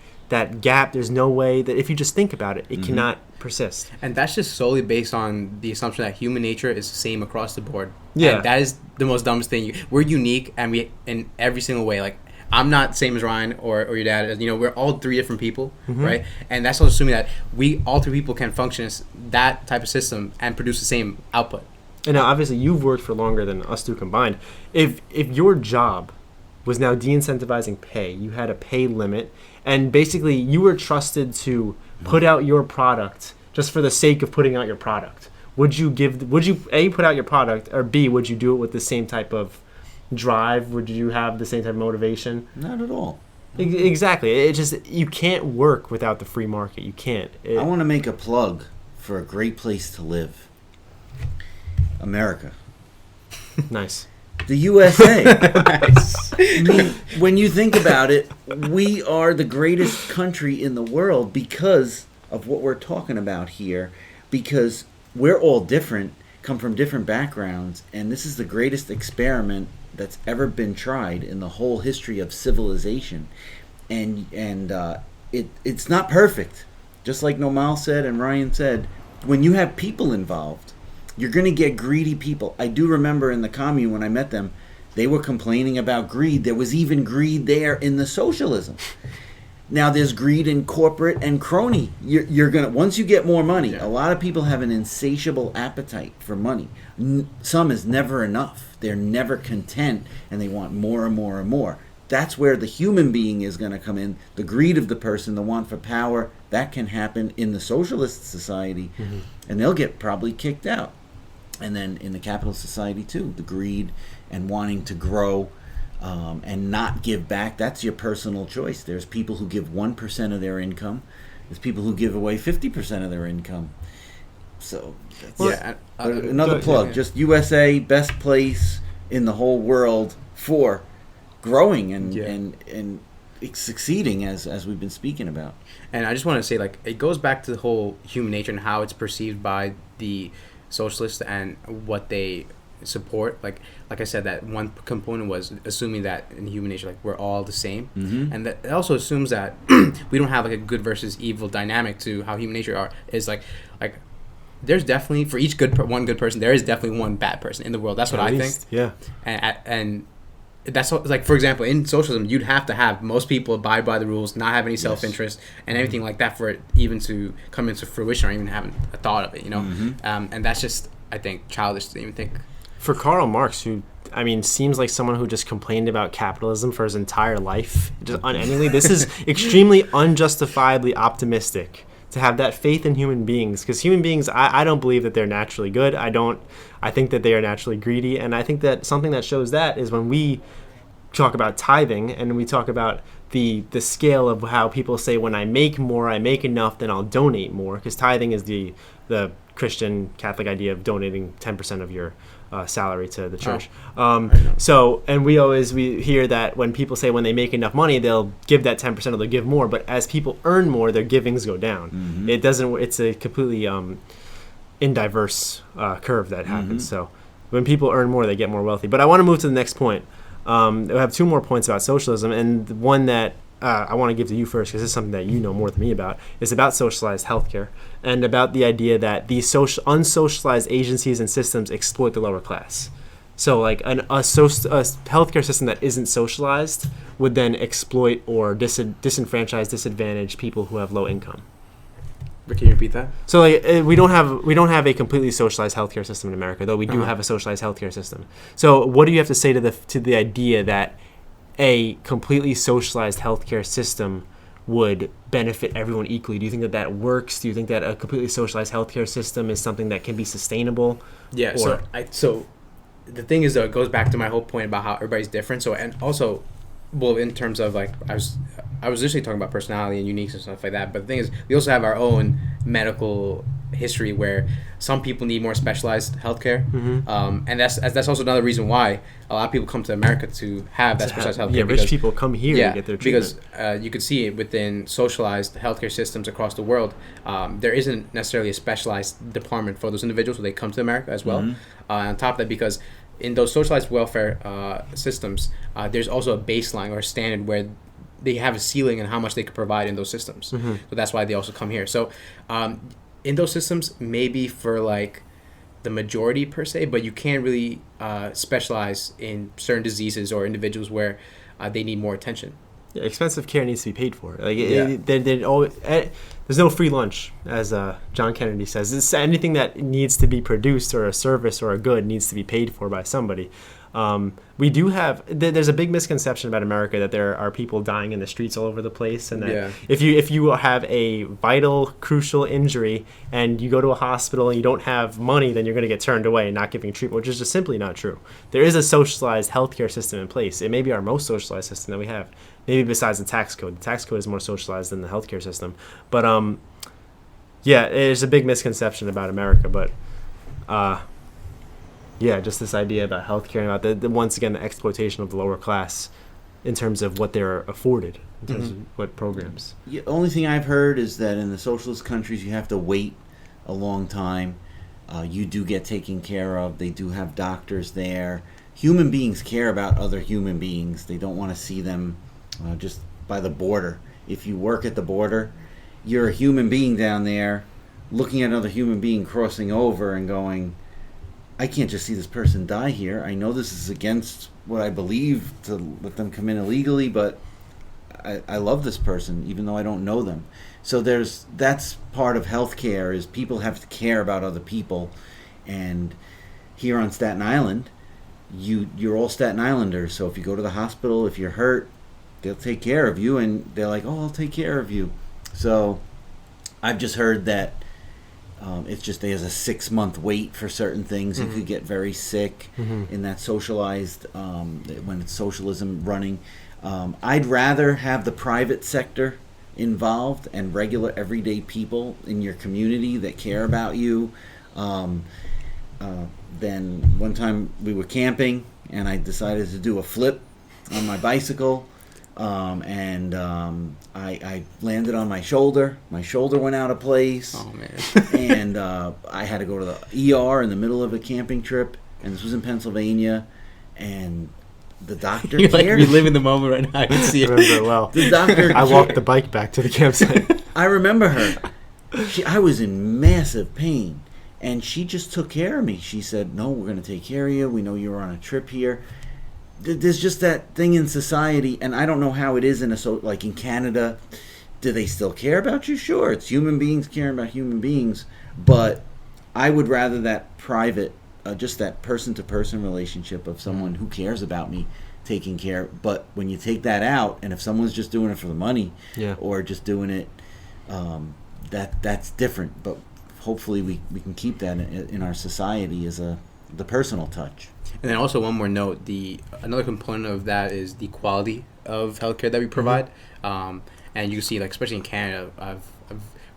gap, there's no way that if you just think about it, it cannot persist. And that's just solely based on the assumption that human nature is the same across the board. Yeah. And that is the most dumbest thing. We're unique, and we in every single way. Like, I'm not the same as Ryan or your dad. We're all 3 different people, right? And that's also assuming that we all 3 people can function as that type of system and produce the same output. And now, obviously, you've worked for longer than us 2 combined. If your job was now de-incentivizing pay, you had a pay limit, and basically you were trusted to put out your product just for the sake of putting out your product, would you A, put out your product, or B, would you do it with the same type of drive? Would you have the same type of motivation? Not at all. Exactly. It just, you can't work without the free market. You can't. I want to make a plug for a great place to live. America. Nice. The USA. Nice. I mean, when you think about it, we are the greatest country in the world because of what we're talking about here, because we're all different, come from different backgrounds, and this is the greatest experiment that's ever been tried in the whole history of civilization. And it's not perfect. just like Nomal said and Ryan said, when you have people involved, you're going to get greedy people. I do remember in the commune when I met them, they were complaining about greed. There was even greed there in the socialism. Now there's greed in corporate and crony. You're gonna, once you get more money, a lot of people have an insatiable appetite for money. Some is never enough. They're never content, and they want more and more and more. That's where the human being is going to come in. The greed of the person, the want for power, that can happen in the socialist society, and they'll get probably kicked out. And then in the capitalist society too, the greed and wanting to grow and not give back, that's your personal choice. There's people who give 1% of their income. There's people who give away 50% of their income. So that's another plug. Just USA, best place in the whole world for growing and succeeding, as we've been speaking about. And I just want to say, like, it goes back to the whole human nature and how it's perceived by the socialists and what they support. Like I said, that one component was assuming that in human nature, like, we're all the same, and that it also assumes that we don't have like a good versus evil dynamic to how human nature is like there's definitely, for each one good person, there is definitely one bad person in the world. That's what I think. Yeah. And that's what, like, for example, in socialism, you'd have to have most people abide by the rules, not have any self-interest and everything like that for it even to come into fruition or even having a thought of it, you know. And that's just, I think, childish to even think. For Karl Marx, who, I mean, seems like someone who just complained about capitalism for his entire life, just unendingly, this is extremely unjustifiably optimistic to have that faith in human beings, because human beings, I don't believe that they're naturally good. I think that they are naturally greedy, and I think that something that shows that is when we talk about tithing and we talk about the scale of how people say, when I make more, I make enough, then I'll donate more, because tithing is the Christian Catholic idea of donating 10% of your salary to the church. So, and we hear that when people say when they make enough money, they'll give that 10% or they'll give more, but as people earn more, their givings go down. It's a completely inverse curve that happens. So when people earn more, they get more wealthy. But I want to move to the next point. We have two more points about socialism, and one that I want to give to you first, because this is something that you know more than me about, is about socialized healthcare and about the idea that these unsocialized agencies and systems exploit the lower class. So like a healthcare system that isn't socialized would then exploit or disenfranchise, disadvantage people who have low income. But can you repeat that? So like we don't have a completely socialized healthcare system in America, though we do have a socialized healthcare system. So what do you have to say to the idea that a completely socialized healthcare system would benefit everyone equally? Do you think that works? Do you think that a completely socialized healthcare system is something that can be sustainable? Yeah. So the thing is, though, it goes back to my whole point about how everybody's different. So, and also, well, in terms of like, I was initially talking about personality and uniqueness and stuff like that. But the thing is, we also have our own medical history where some people need more specialized healthcare, and that's also another reason why a lot of people come to America to have that specialized healthcare. Yeah, rich people come here to get their treatment. Because you could see it within socialized healthcare systems across the world. There isn't necessarily a specialized department for those individuals when they come to America as well. On top of that, because in those socialized welfare systems, there's also a baseline or a standard where they have a ceiling on how much they could provide in those systems. So that's why they also come here. So in those systems, maybe for like the majority per se, but you can't really specialize in certain diseases or individuals where they need more attention. Yeah, expensive care needs to be paid for. Like there's no free lunch, as John Kennedy says. Anything that needs to be produced, or a service or a good, needs to be paid for by somebody. We do have. There's a big misconception about America that there are people dying in the streets all over the place, and that if you have a vital, crucial injury and you go to a hospital and you don't have money, then you're going to get turned away and not giving treatment, which is just simply not true. There is a socialized healthcare system in place. It may be our most socialized system that we have, maybe besides the tax code. The tax code is more socialized than the healthcare system. But yeah, there's a big misconception about America, but. Yeah, just this idea about healthcare and about the once again the exploitation of the lower class in terms of what they're afforded, in terms of what programs. The only thing I've heard is that in the socialist countries you have to wait a long time. You do get taken care of. They do have doctors there. Human beings care about other human beings. They don't want to see them just by the border. If you work at the border, you're a human being down there looking at another human being crossing over and going, I can't just see this person die here. I know this is against what I believe to let them come in illegally, but I love this person even though I don't know them. So that's part of healthcare, is people have to care about other people. And here on Staten Island, you're all Staten Islanders. So if you go to the hospital, if you're hurt, they'll take care of you, and they're like, oh, I'll take care of you. So I've just heard that it's just there's a 6-month wait for certain things. You could get very sick in that socialized, when it's socialism running. I'd rather have the private sector involved and regular everyday people in your community that care about you. Then one time we were camping and I decided to do a flip on my bicycle, and I landed on my shoulder. My shoulder went out of place. Oh man! And I had to go to the ER in the middle of a camping trip, and this was in Pennsylvania, and the doctor You're cared. like reliving the moment right now. I can see I it. remember it well. The doctor I walked the bike back to the campsite. I remember her. I was in massive pain, and she just took care of me. She said, no, we're going to take care of you. We know you're on a trip here. There's just that thing in society, and I don't know how it is like in Canada. Do they still care about you? Sure, it's human beings caring about human beings, but I would rather that private, just that person-to-person relationship of someone who cares about me taking care. But when you take that out, and if someone's just doing it for the money, or just doing it, that's different. But hopefully we can keep that in our society as the personal touch. And then also one more note, another component of that is the quality of healthcare that we provide. And you can see, like, especially in Canada, I've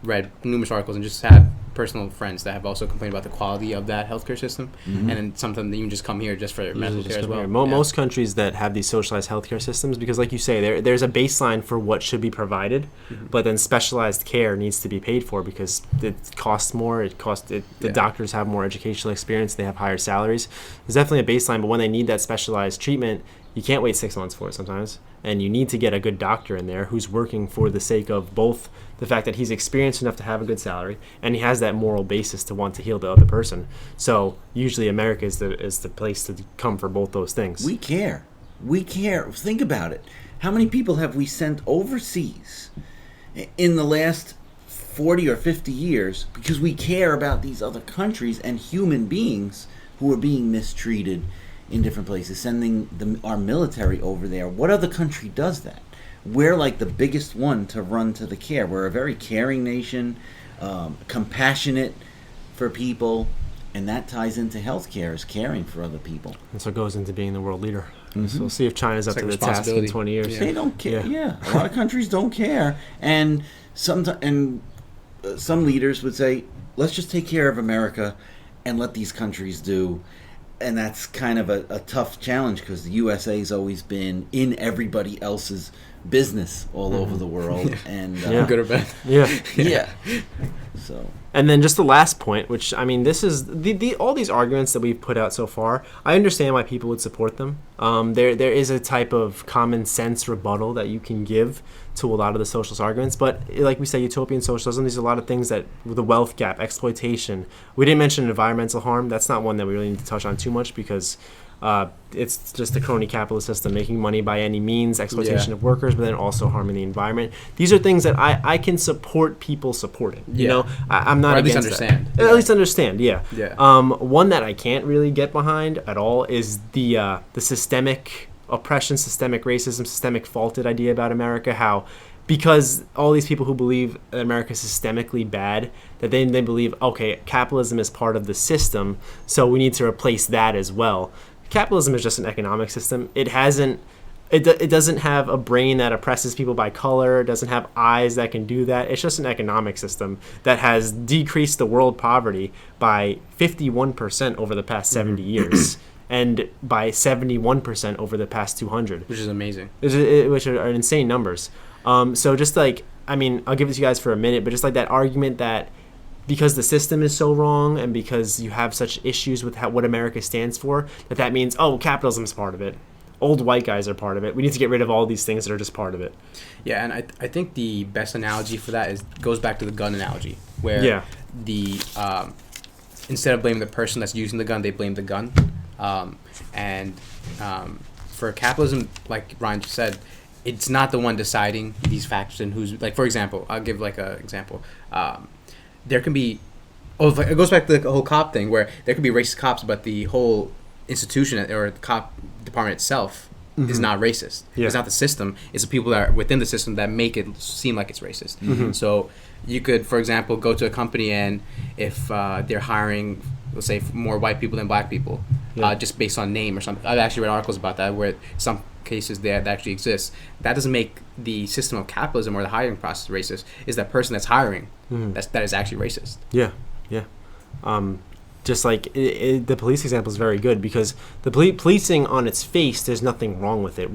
read numerous articles and just have personal friends that have also complained about the quality of that healthcare system. And then something that you can just come here just for medical care as well. Most countries that have these socialized healthcare systems, because like you say, there's a baseline for what should be provided, but then specialized care needs to be paid for because it costs more. The doctors have more educational experience. They have higher salaries. There's definitely a baseline, but when they need that specialized treatment, you can't wait 6 months for it sometimes. And you need to get a good doctor in there who's working for the sake of both the fact that he's experienced enough to have a good salary and he has that moral basis to want to heal the other person. So usually America is the place to come for both those things. We care. Think about it. How many people have we sent overseas in the last 40 or 50 years because we care about these other countries and human beings who are being mistreated in different places, sending our military over there? What other country does that? We're like the biggest one to run to the care. We're a very caring nation, compassionate for people, and that ties into healthcare, is caring for other people. And so it goes into being the world leader. So we'll see if China's up to the task in 20 years. They don't care. Yeah. A lot of countries don't care, and some leaders would say, let's just take care of America and let these countries do. And that's kind of a tough challenge because the USA's always been in everybody else's business all over the world. And good or bad. Yeah. So. And then just the last point, which, I mean, this is all these arguments that we've put out so far. I understand why people would support them. There is a type of common sense rebuttal that you can give to a lot of the socialist arguments. But like we say, utopian socialism, these are a lot of things that, the wealth gap, exploitation. We didn't mention environmental harm. That's not one that we really need to touch on too much because it's just the crony capitalist system, making money by any means, exploitation of workers, but then also harming the environment. These are things that I can support people supporting. You know, I'm not against understand. That. At least understand, one that I can't really get behind at all is the systemic oppression, systemic racism, systemic faulted idea about America, how because all these people who believe that America is systemically bad, that they believe, okay, capitalism is part of the system, so we need to replace that as well. Capitalism is just an economic system. It doesn't have a brain that oppresses people by color. It doesn't have eyes that can do that. It's just an economic system that has decreased the world poverty by 51% over the past 70 years. And by 71% over the past 200. Which is amazing. Which are insane numbers. So just like, I mean, I'll give it to you guys for a minute, but just like that argument that because the system is so wrong and because you have such issues with what America stands for, that means, oh, capitalism is part of it. old white guys are part of it. We need to get rid of all these things that are just part of it. Yeah, and I think the best analogy for that goes back to the gun analogy, where the instead of blaming the person that's using the gun, they blame the gun. For capitalism, like Ryan just said, it's not the one deciding these factors and who's, like, for example, I'll give like an example. There can be, it goes back to the whole cop thing, where there could be racist cops, but the whole institution or the cop department itself is not racist. Yeah. It's not the system. It's the people that are within the system that make it seem like it's racist. So you could, for example, go to a company, and if they're hiring, let's say, more white people than black people, just based on name or something. I've actually read articles about that, where some cases that actually exists. That doesn't make the system of capitalism or the hiring process racist. Is that person that's hiring that is actually racist. Yeah. Just like the police example is very good, because the policing on its face, there's nothing wrong with it.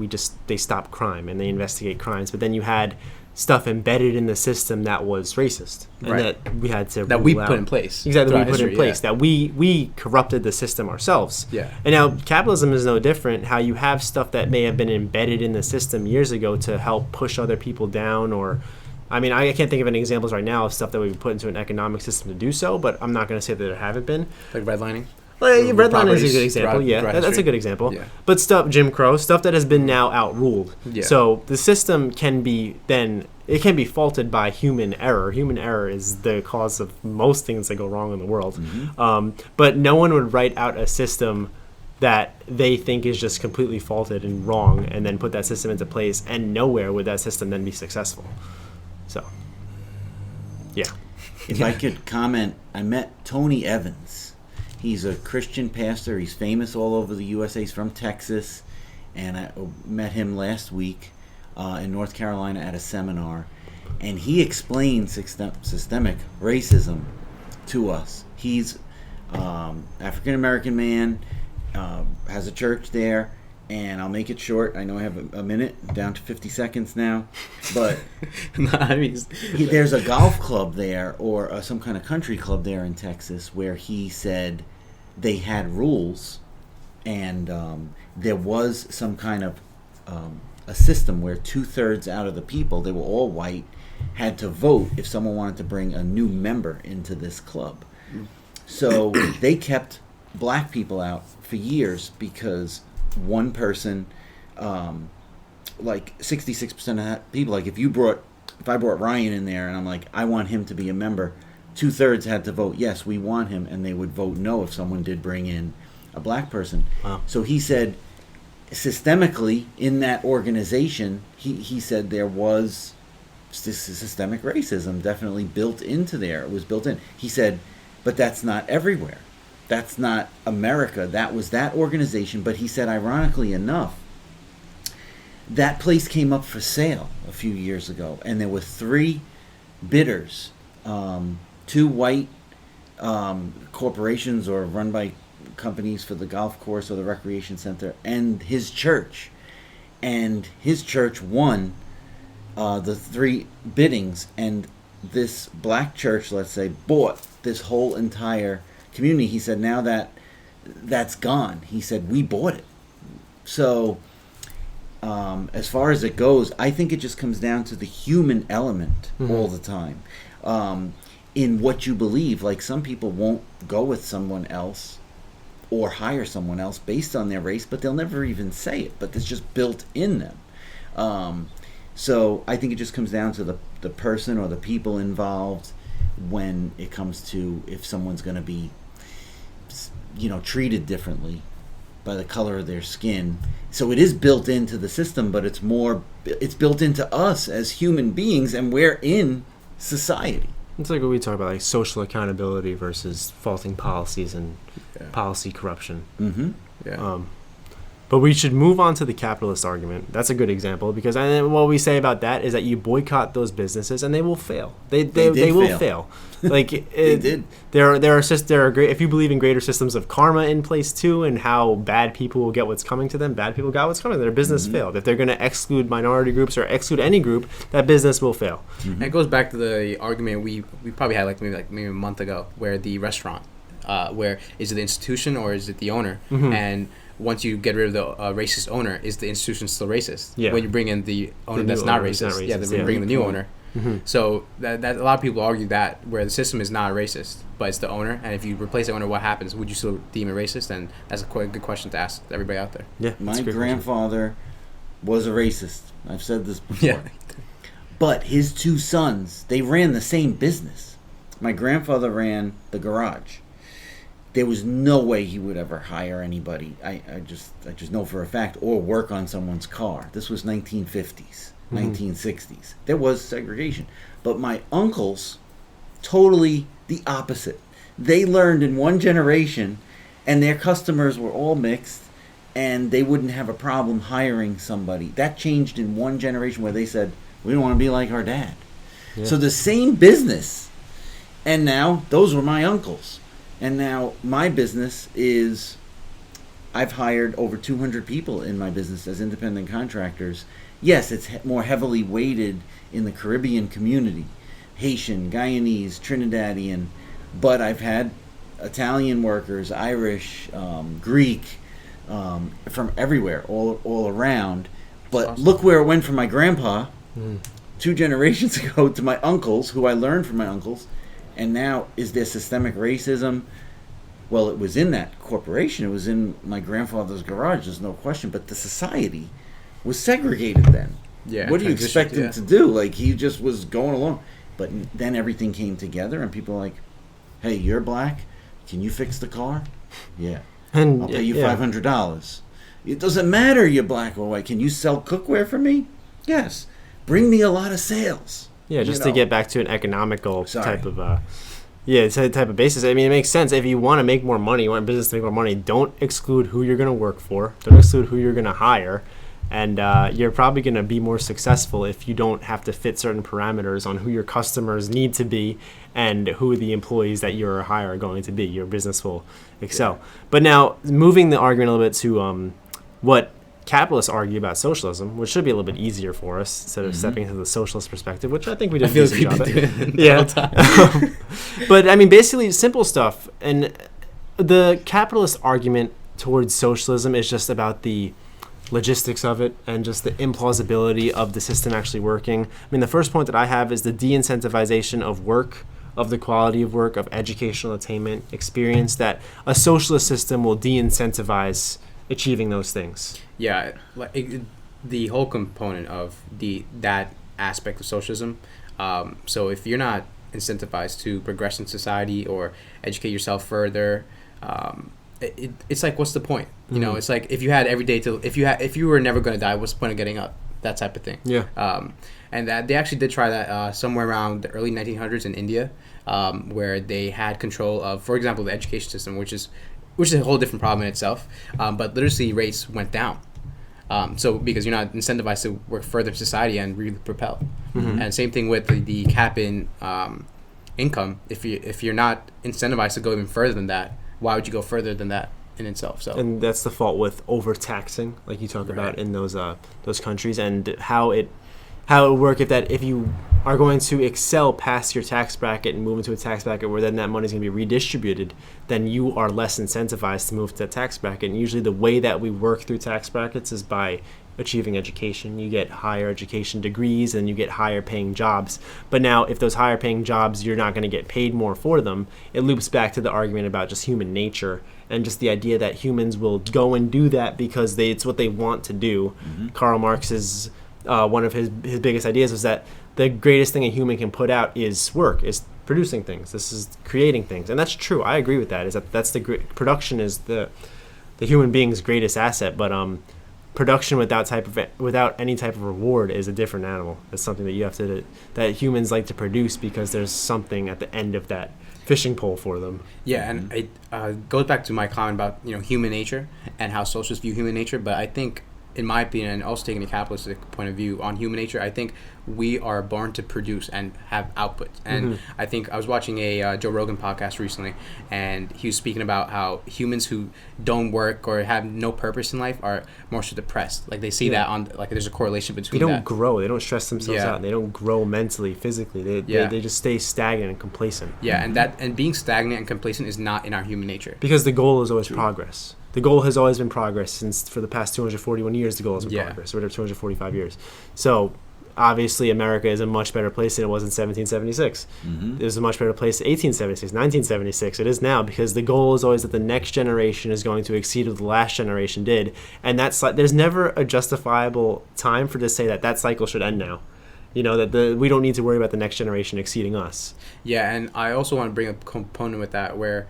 They stop crime and they investigate crimes, but then you had stuff embedded in the system that was racist, and that we had to put in place. Exactly, we put in place that we corrupted the system ourselves. Yeah. And now capitalism is no different. How you have stuff that may have been embedded in the system years ago to help push other people down, or I mean, I can't think of any examples right now of stuff that we've put into an economic system to do so, but I'm not going to say that there haven't been. Like redlining? Well, redlining is a good example. That's a good example. Yeah. But Jim Crow, stuff that has been now outruled. Yeah. So the system can be faulted by human error. Human error is the cause of most things that go wrong in the world. But no one would write out a system that they think is just completely faulted and wrong, and then put that system into place, and nowhere would that system then be successful. So, yeah. If I could comment, I met Tony Evans. He's a Christian pastor. He's famous all over the USA. He's from Texas. And I met him last week in North Carolina at a seminar. And he explained systemic racism to us. He's African-American man, has a church there. And I'll make it short. I know I have a minute, down to 50 seconds now. But there's a golf club there, or some kind of country club there in Texas, where he said they had rules, and there was some kind of a system where 2/3 out of the people, they were all white, had to vote if someone wanted to bring a new member into this club. So they kept black people out for years, because one person, like 66% of people, like if I brought Ryan in there and I'm like, I want him to be a member, 2/3 had to vote yes, we want him, and they would vote no if someone did bring in a black person. Wow. So he said, systemically in that organization, he said there was systemic racism definitely built into there. It was built in. He said, but that's not everywhere. That's not America. That was that organization. But he said, ironically enough, that place came up for sale a few years ago, and there were 3 bidders, 2 white corporations or run by companies for the golf course or the recreation center, and his church. And his church won the 3 biddings, and this black church, let's say, bought this whole entire community. He said, now that's gone. He said, we bought it. So as far as it goes, I think it just comes down to the human element all the time, in what you believe. Like, some people won't go with someone else or hire someone else based on their race, but they'll never even say it, but it's just built in them. So I think it just comes down to the person or the people involved when it comes to if someone's going to be treated differently by the color of their skin. So it is built into the system, but it's built into us as human beings, and we're in society. It's like what we talk about, like social accountability versus faulting policies and policy corruption. Yeah. But we should move on to the capitalist argument. That's a good example, because what we say about that is that you boycott those businesses and they will fail. They will fail. Like they did. There are great. If you believe in greater systems of karma in place too, and how bad people will get what's coming to them, bad people got what's coming. Their business failed. If they're going to exclude minority groups or exclude any group, that business will fail. And it goes back to the argument we probably had maybe a month ago, where the restaurant, where is it the institution or is it the owner? And once you get rid of the racist owner, is the institution still racist? Yeah. When you bring in the owner The that's new not owner racist. who's not Yeah, racist, then yeah. bring in the new owner. Mm-hmm. So that a lot of people argue that where the system is not racist, but it's the owner, and if you replace the owner, what happens? Would you still deem it racist? And that's a quite good question to ask everybody out there. Yeah, My that's a great grandfather was a racist. I've said this before. Yeah. But his two sons, they ran the same business. My grandfather ran the garage. There was no way he would ever hire anybody. I just know for a fact, or work on someone's car. This was 1950s, 1960s. There was segregation. But my uncles, totally the opposite. They learned in one generation, and their customers were all mixed, and they wouldn't have a problem hiring somebody. That changed in one generation where they said, we don't want to be like our dad. Yeah. So the same business, and now those were my uncles. And now my business is, I've hired over 200 people in my business as independent contractors. Yes, it's more heavily weighted in the Caribbean community, Haitian, Guyanese, Trinidadian, but I've had Italian workers, Irish, Greek, from everywhere, all around. But Awesome. look where it went from my grandpa 2 generations ago to my uncles, who I learned from my uncles. And now, is there systemic racism? Well, it was in that corporation. It was in my grandfather's garage. There's no question. But the society was segregated then. Yeah. What do you expect him yeah. to do? Like, he just was going along. But then everything came together, and people were like, hey, you're black? Can you fix the car? Yeah. And I'll pay you yeah. $500. It doesn't matter you're black or white. Can you sell cookware for me? Yes. Bring me a lot of sales. Yeah, just to get back to an economical type of type of basis. I mean, it makes sense. If you want to make more money, you want business to make more money, don't exclude who you're going to work for. Don't exclude who you're going to hire. And you're probably going to be more successful if you don't have to fit certain parameters on who your customers need to be and who the employees that you're hiring are going to be. Your business will excel. Yeah. But now, moving the argument a little bit to what capitalists argue about socialism, which should be a little bit easier for us instead of stepping into the socialist perspective, which I think we did a decent job at. Yeah. But I mean, basically simple stuff. And the capitalist argument towards socialism is just about the logistics of it and just the implausibility of the system actually working. I mean, the first point that I have is the de-incentivization of work, of the quality of work, of educational attainment, experience, that a socialist system will de-incentivize achieving those things. Yeah, the whole component of that aspect of socialism. So if you're not incentivized to progress in society or educate yourself further, it's like, what's the point? You know, it's like if you had every day to if you were never going to die, what's the point of getting up? That type of thing. Yeah. And that they actually did try that somewhere around the early 1900s in India, where they had control of, for example, the education system, which is a whole different problem in itself. But literacy rates went down. So because you're not incentivized to work further in society and really propel. And same thing with the cap in income. If you're not incentivized to go even further than that, why would you go further than that in itself? So, and that's the fault with overtaxing, like you talk about in those countries, and how it work if you are going to excel past your tax bracket and move into a tax bracket where then that money is going to be redistributed, then you are less incentivized to move to that tax bracket. And usually the way that we work through tax brackets is by achieving education. You get higher education degrees and you get higher paying jobs. But now if those higher paying jobs, you're not going to get paid more for them, it loops back to the argument about just human nature and just the idea that humans will go and do that because it's what they want to do. Karl Marx's one of his biggest ideas was that the greatest thing a human can put out is work, is producing things. This is creating things, and that's true. I agree with that. That's the production is the human being's greatest asset. But production without any type of reward is a different animal. It's something that that humans like to produce because there's something at the end of that fishing pole for them. Yeah, and it goes back to my comment about human nature and how socialists view human nature. But I think, in my opinion, and also taking a capitalistic point of view on human nature, I think we are born to produce and have output. And I think I was watching a Joe Rogan podcast recently, and he was speaking about how humans who don't work or have no purpose in life are more so depressed. Like they see that there's a correlation between that. They don't grow. They don't stress themselves out. They don't grow mentally, physically. They just stay stagnant and complacent. Yeah, and being stagnant and complacent is not in our human nature. Because the goal is always progress. the goal has always been progress. Since for the past 241 years, the goal has been Yeah. progress, or whatever, 245 years. So obviously, America is a much better place than it was in 1776. It was a much better place in 1876, 1976. It is now, because the goal is always that the next generation is going to exceed what the last generation did. And that's like, there's never a justifiable time for to say that that cycle should end now. You know, that we don't need to worry about the next generation exceeding us. Yeah, and I also want to bring a component with that where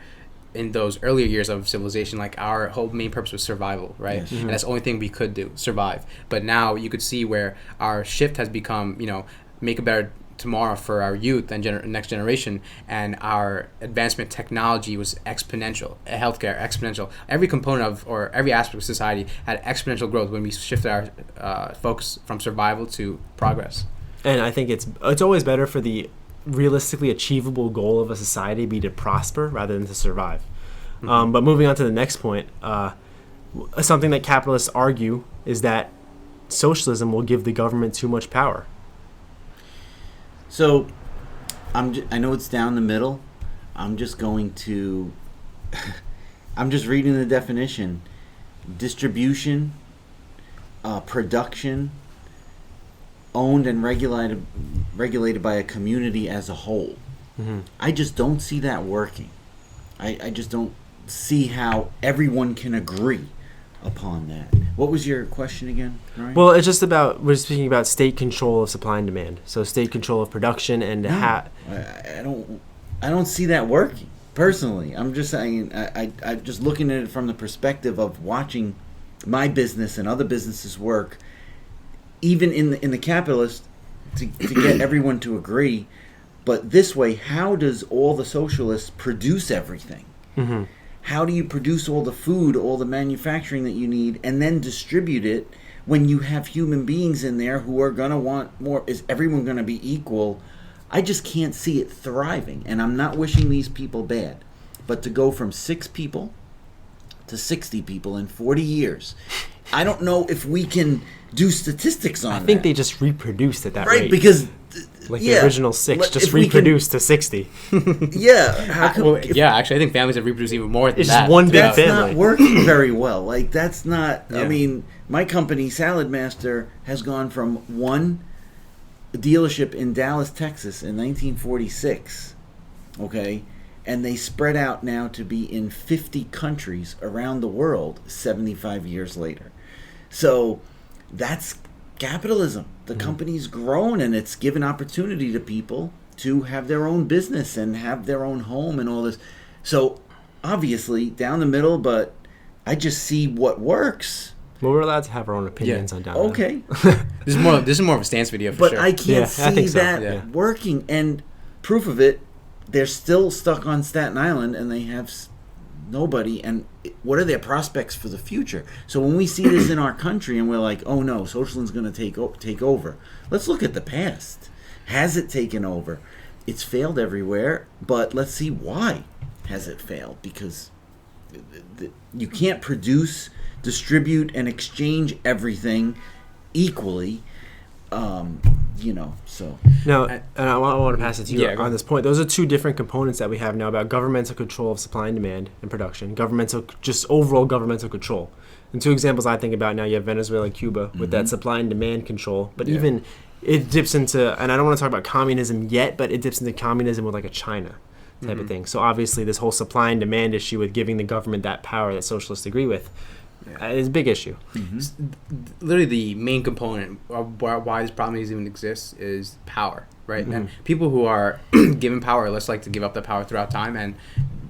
in those earlier years of civilization, like our whole main purpose was survival, right? Yes. And that's the only thing we could do, survive. But now you could see where our shift has become, you know, make a better tomorrow for our youth and next generation, and our advancement technology was exponential. Healthcare, exponential. Every component of, or every aspect of society had exponential growth when we shifted our focus from survival to progress. And I think it's always better for the realistically achievable goal of a society be to prosper rather than to survive. But moving on to the next point, something that capitalists argue is that socialism will give the government too much power. So, I know it's down the middle. I'm just going to... I'm just reading the definition. Distribution, production, owned and regulated by a community as a whole. I just don't see that working. I just don't see how everyone can agree upon that. What was your question again, Ryan? Well, it's just about, we're speaking about state control of supply and demand. So state control of production and I don't see that working personally. I'm just saying, I'm just looking at it from the perspective of watching my business and other businesses work, even in the capitalist, to get everyone to agree. But this way, how does all the socialists produce everything? How do you produce all the food, all the manufacturing that you need, and then distribute it when you have human beings in there who are going to want more? Is everyone going to be equal? I just can't see it thriving, and I'm not wishing these people bad. But to go from 6 people to 60 people in 40 years, I don't know if we can do statistics on that. I think they just reproduced at that rate. Right, because... Like the original 6 just reproduced to 60. Yeah. Actually, I think families have reproduced even more than It's that. just one big That's family. not working very well. Like, that's not... Yeah. I mean, my company, Salad Master, has gone from one dealership in Dallas, Texas in 1946, okay? And they spread out now to be in 50 countries around the world 75 years later. So that's capitalism. The company's grown, and it's given opportunity to people to have their own business and have their own home and all this. So obviously down the middle, but I just see what works. Well, we're allowed to have our own opinions on down the Okay. This is more of a stance video for But sure. I can't I see think so, that yeah. working. And proof of it, they're still stuck on Staten Island, and they have nobody. And what are their prospects for the future? So when we see this in our country and we're like, oh no, socialism's going to take over. Let's look at the past. Has it taken over? It's failed everywhere, but let's see why has it failed. Because you can't produce, distribute, and exchange everything equally. So... Now, and I want to pass it to you Yeah, go on this point. Those are 2 different components that we have now about governmental control of supply and demand and production, just overall governmental control. And 2 examples I think about now, you have Venezuela and Cuba with that supply and demand control, but even it dips into, and I don't want to talk about communism yet, but it dips into communism with like a China type of thing. So obviously this whole supply and demand issue with giving the government that power that socialists agree with is a big issue. Literally the main component of why this problem even exists is power, right? And people who are given power are less likely to give up that power throughout time. And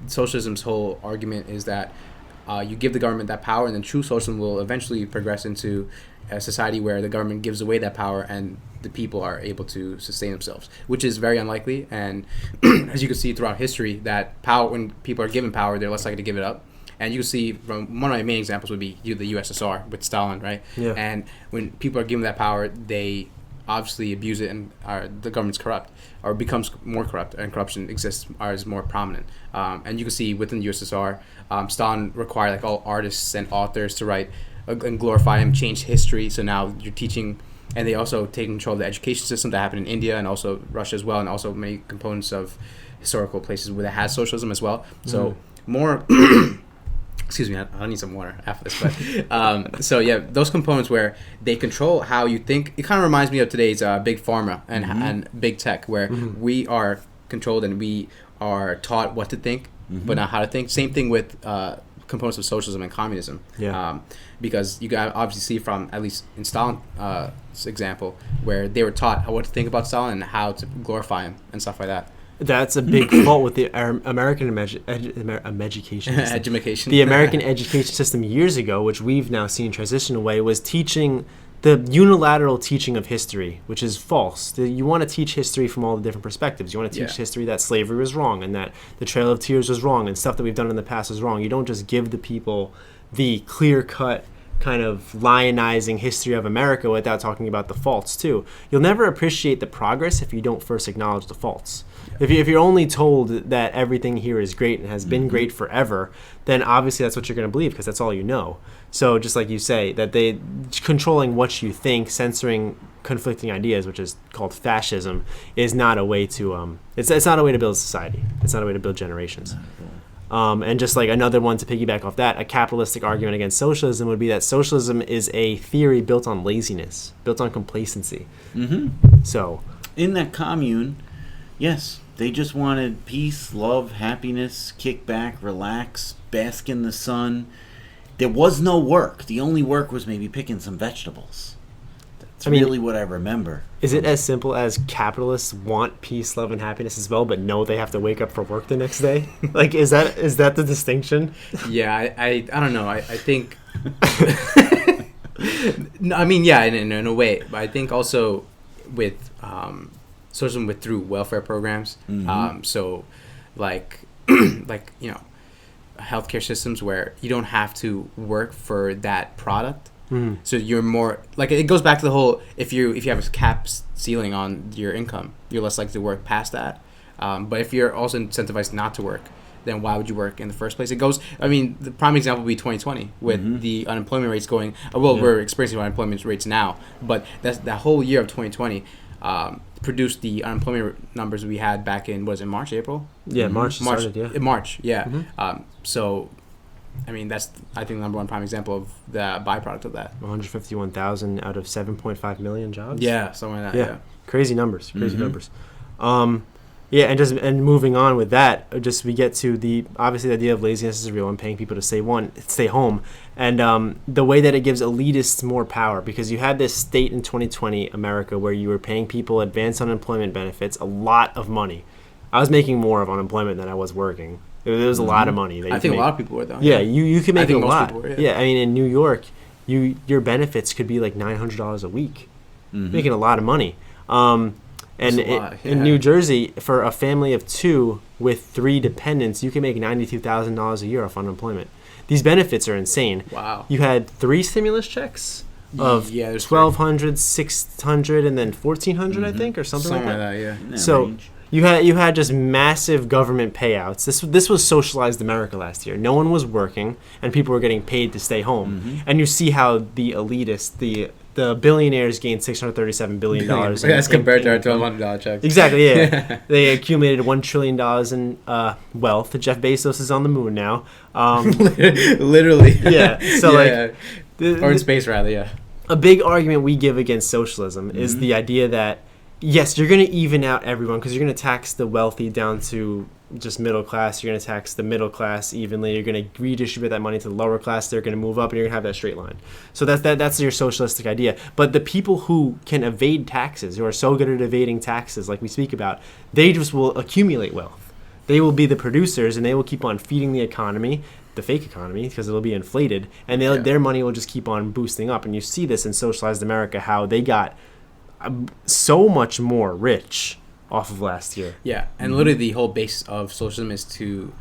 socialism's whole argument is that you give the government that power, and then true socialism will eventually progress into a society where the government gives away that power and the people are able to sustain themselves, which is very unlikely. And as you can see throughout history, that power, when people are given power, they're less likely to give it up. And you can see from one of my main examples would be the USSR with Stalin, right? Yeah. And when people are given that power, they obviously abuse it, and the government's corrupt or becomes more corrupt, and corruption is more prominent. And you can see within the USSR, Stalin required like all artists and authors to write and glorify him, change history. So now you're teaching, and they also take control of the education system that happened in India and also Russia as well, and also many components of historical places where that has socialism as well. So more excuse me, I need some water after this. But so yeah, those components where they control how you think. It kind of reminds me of today's big pharma and big tech, where we are controlled and we are taught what to think, but not how to think. Same thing with components of socialism and communism. Yeah. Because you got obviously see from, at least in Stalin's example, where they were taught what to think about Stalin and how to glorify him and stuff like that. That's a big fault with the American education system. Education. The American education system years ago, which we've now seen transition away, was teaching the unilateral teaching of history, which is false. You want to teach history from all the different perspectives. You want to teach history that slavery was wrong and that the Trail of Tears was wrong and stuff that we've done in the past was wrong. You don't just give the people the clear-cut kind of lionizing history of America without talking about the faults too. You'll never appreciate the progress if you don't first acknowledge the faults. If you're only told that everything here is great and has been great forever, then obviously that's what you're going to believe because that's all you know. So just like you say, that they controlling what you think, censoring conflicting ideas, which is called fascism, is not a way to it's not a way to build society. It's not a way to build generations. And just like another one to piggyback off that, a capitalistic argument against socialism would be that socialism is a theory built on laziness, built on complacency. So in that commune, yes, they just wanted peace, love, happiness, kick back, relax, bask in the sun. There was no work. The only work was maybe picking some vegetables. That's really what I remember. Is it as simple as capitalists want peace, love, and happiness as well, but know they have to wake up for work the next day? Like, is that the distinction? Yeah, I don't know. I think... no, I mean, yeah, in a way. But I think also with... socialism with through welfare programs, so like healthcare systems where you don't have to work for that product. So you're more like, it goes back to the whole, if you have a cap ceiling on your income, you're less likely to work past that. But if you're also incentivized not to work, then why would you work in the first place? It goes, I mean, the prime example would be 2020 with the unemployment rates going, we're experiencing unemployment rates now, but that whole year of 2020 produced the unemployment numbers we had back in, was it March, April? Yeah, March. March, yeah. So, I mean, that's, I think, the number one prime example of the byproduct of that. 151,000 out of 7.5 million jobs? Yeah, something like that, yeah. Crazy numbers, numbers. Yeah, and moving on with that, just we get to obviously the idea of laziness is real and paying people to stay home. And the way that it gives elitists more power, because you had this state in 2020 America where you were paying people advanced unemployment benefits, a lot of money. I was making more of unemployment than I was working. There was a lot of money. That I think a lot of people were, though. Yeah, you could make a lot. People were, I mean, in New York, your benefits could be like $900 a week. Making a lot of money. And in New Jersey, for a family of 2 with 3 dependents, you can make $92,000 a year off unemployment. These benefits are insane. Wow. You had 3 stimulus checks of $1,200, $600, and then $1,400, I think, or something like that. Yeah. So you had just massive government payouts. This was socialized America last year. No one was working, and people were getting paid to stay home. And you see how the elitists, the billionaires gained $637 billion. That's compared to our $1,200 checks. Exactly, yeah. They accumulated $1 trillion in wealth. Jeff Bezos is on the moon now. Literally. Yeah. So, or in space, rather, yeah. A big argument we give against socialism is the idea that, yes, you're going to even out everyone because you're going to tax the wealthy down to just middle class. You're going to tax the middle class evenly. You're going to redistribute that money to the lower class. They're going to move up, and you're going to have that straight line. So that's your socialistic idea. But the people who can evade taxes, who are so good at evading taxes, like we speak about, they just will accumulate wealth. They will be the producers, and they will keep on feeding the economy, the fake economy, because it'll be inflated, and their money will just keep on boosting up. And you see this in socialized America, how they got so much more rich off of last year. Yeah, and literally the whole base of socialism is to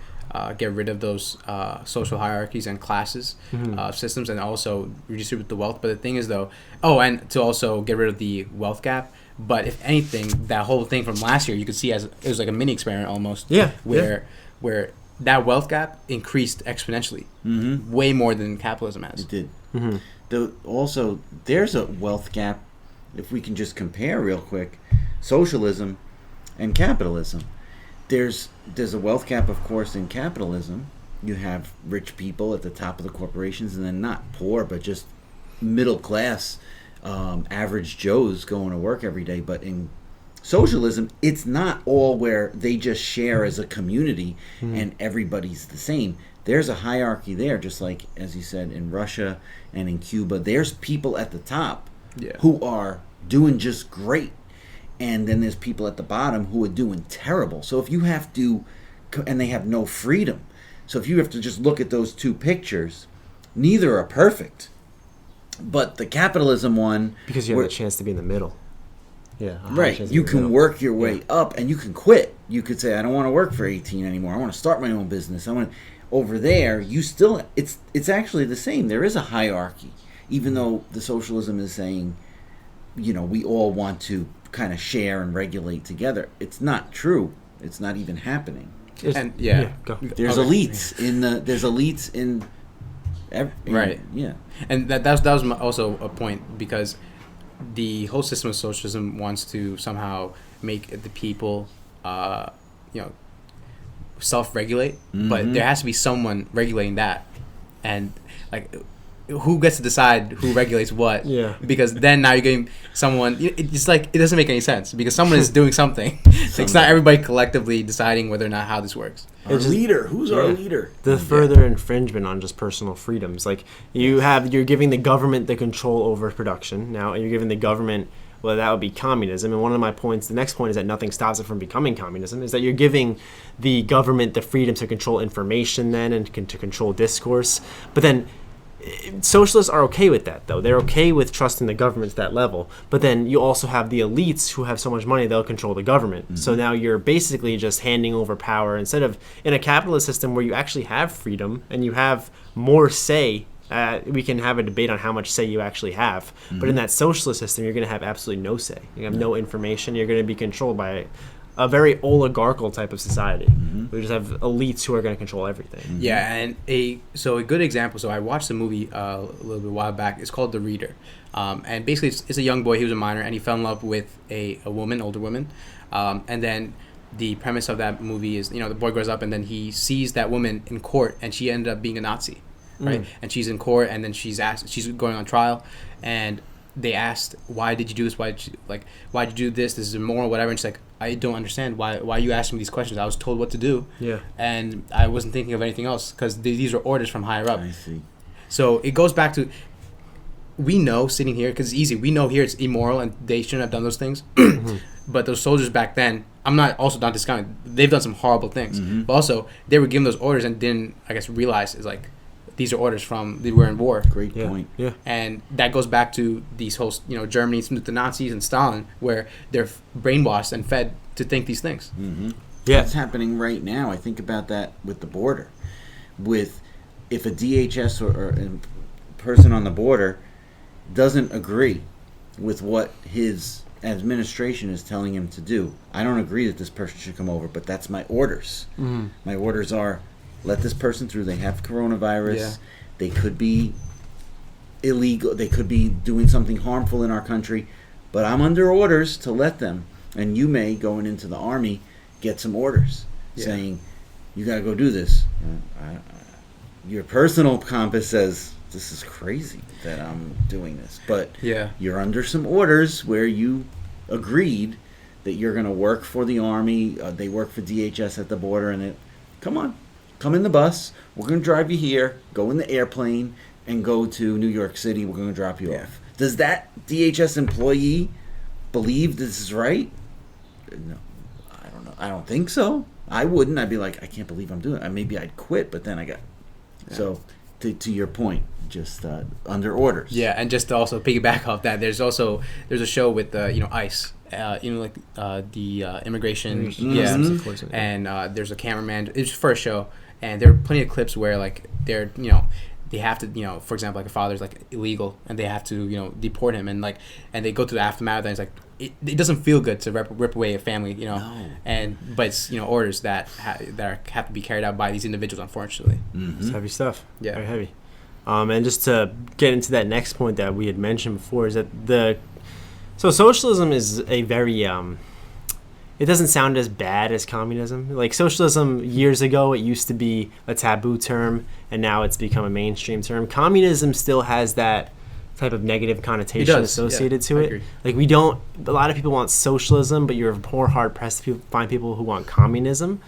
get rid of those social hierarchies and classes systems, and also redistribute the wealth. But the thing is, though, and to also get rid of the wealth gap. But if anything, that whole thing from last year, you could see as it was like a mini experiment almost. Yeah. Where that wealth gap increased exponentially, way more than capitalism has. It did. Also, there's a wealth gap. If we can just compare real quick, socialism and capitalism. There's a wealth gap, of course, in capitalism, you have rich people at the top of the corporations, and then not poor, but just middle class, average Joes going to work every day. But in socialism, it's not all where they just share as a community and everybody's the same. There's a hierarchy there, just like, as you said, in Russia and in Cuba. There's people at the top who are doing just great. And then there's people at the bottom who are doing terrible. So if you have to, and they have no freedom. So if you have to just look at those two pictures, neither are perfect. But the capitalism one... Because you have the chance to be in the middle. Yeah. Right. You can work your way up, and you can quit. You could say, I don't want to work for 18 anymore. I want to start my own business. Over there, you still... It's actually the same. There is a hierarchy. Even though the socialism is saying, we all want to kind of share and regulate together. It's not true. It's not even happening. And go. There's elites in right. Yeah. And that was also a point, because the whole system of socialism wants to somehow make the people self-regulate, but there has to be someone regulating that. And like, who gets to decide who regulates what? Yeah. Because then now you're getting someone. It's like, it doesn't make any sense, because someone is doing something. It's not everybody collectively deciding whether or not how this works. Our leader. Who's our leader? The further infringement on just personal freedoms. Like, you're giving the government the control over production now, and you're giving the government. Well, that would be communism. And one of my points, the next point, is that nothing stops it from becoming communism, is that you're giving the government the freedom to control information then, and to control discourse. But then socialists are okay with that, though. They're okay with trusting the government to that level. But then you also have the elites who have so much money they'll control the government. So now you're basically just handing over power, instead of in a capitalist system where you actually have freedom and you have more say. We can have a debate on how much say you actually have. But in that socialist system, you're going to have absolutely no say. You have no information. You're going to be controlled by a very oligarchical type of society. We just have elites who are going to control everything. Yeah, and a good example. So I watched a movie a little bit while back. It's called The Reader, and basically it's a young boy. He was a minor, and he fell in love with a older woman, and then the premise of that movie is, the boy grows up, and then he sees that woman in court, and she ended up being a Nazi, right? And she's in court, and then she's going on trial, and they asked, why did you do this? Why'd you do this? This is immoral, whatever. And she's like, I don't understand. Why are you asking me these questions? I was told what to do. Yeah. And I wasn't thinking of anything else, because these are orders from higher up. I see. So it goes back to, we know sitting here, because it's easy, we know here it's immoral and they shouldn't have done those things. But those soldiers back then, I'm not discounting, they've done some horrible things. But also, they were given those orders and didn't, I guess, realize it's like, these are orders from, they were in war. Great point. Yeah. And that goes back to these whole, Germany, the Nazis and Stalin, where they're brainwashed and fed to think these things. Yeah. It's happening right now. I think about that with the border. If a DHS or a person on the border doesn't agree with what his administration is telling him to do, I don't agree that this person should come over, but that's my orders. My orders are, let this person through. They have coronavirus. Yeah. They could be illegal. They could be doing something harmful in our country. But I'm under orders to let them. And you may, going into the army, get some orders saying, you got to go do this. Your personal compass says, this is crazy that I'm doing this. But you're under some orders where you agreed that you're going to work for the army. They work for DHS at the border. And come on. Come in the bus. We're going to drive you here. Go in the airplane and go to New York City. We're going to drop you off. Does that DHS employee believe this is right? No, I don't know. I don't think so. I wouldn't. I'd be like, I can't believe I'm doing it. Maybe I'd quit, but then I got... So, to your point, just under orders. Yeah, and just to also piggyback off that, there's a show with ICE. The immigration. And there's a cameraman. It's for a show. And there are plenty of clips where, like, they're, they have to, for example, like a father's, like, illegal, and they have to, deport him, and they go through the aftermath, and it's like, it doesn't feel good to rip away a family, No. but it's, orders that have to be carried out by these individuals, unfortunately. It's heavy stuff. Yeah. Very heavy. And just to get into that next point that we had mentioned before, is that so socialism is a very, it doesn't sound as bad as communism. Like socialism years ago, it used to be a taboo term, and now it's become a mainstream term. Communism still has that type of negative connotation associated to it. Like a lot of people want socialism, but you're more hard pressed to find people who want communism.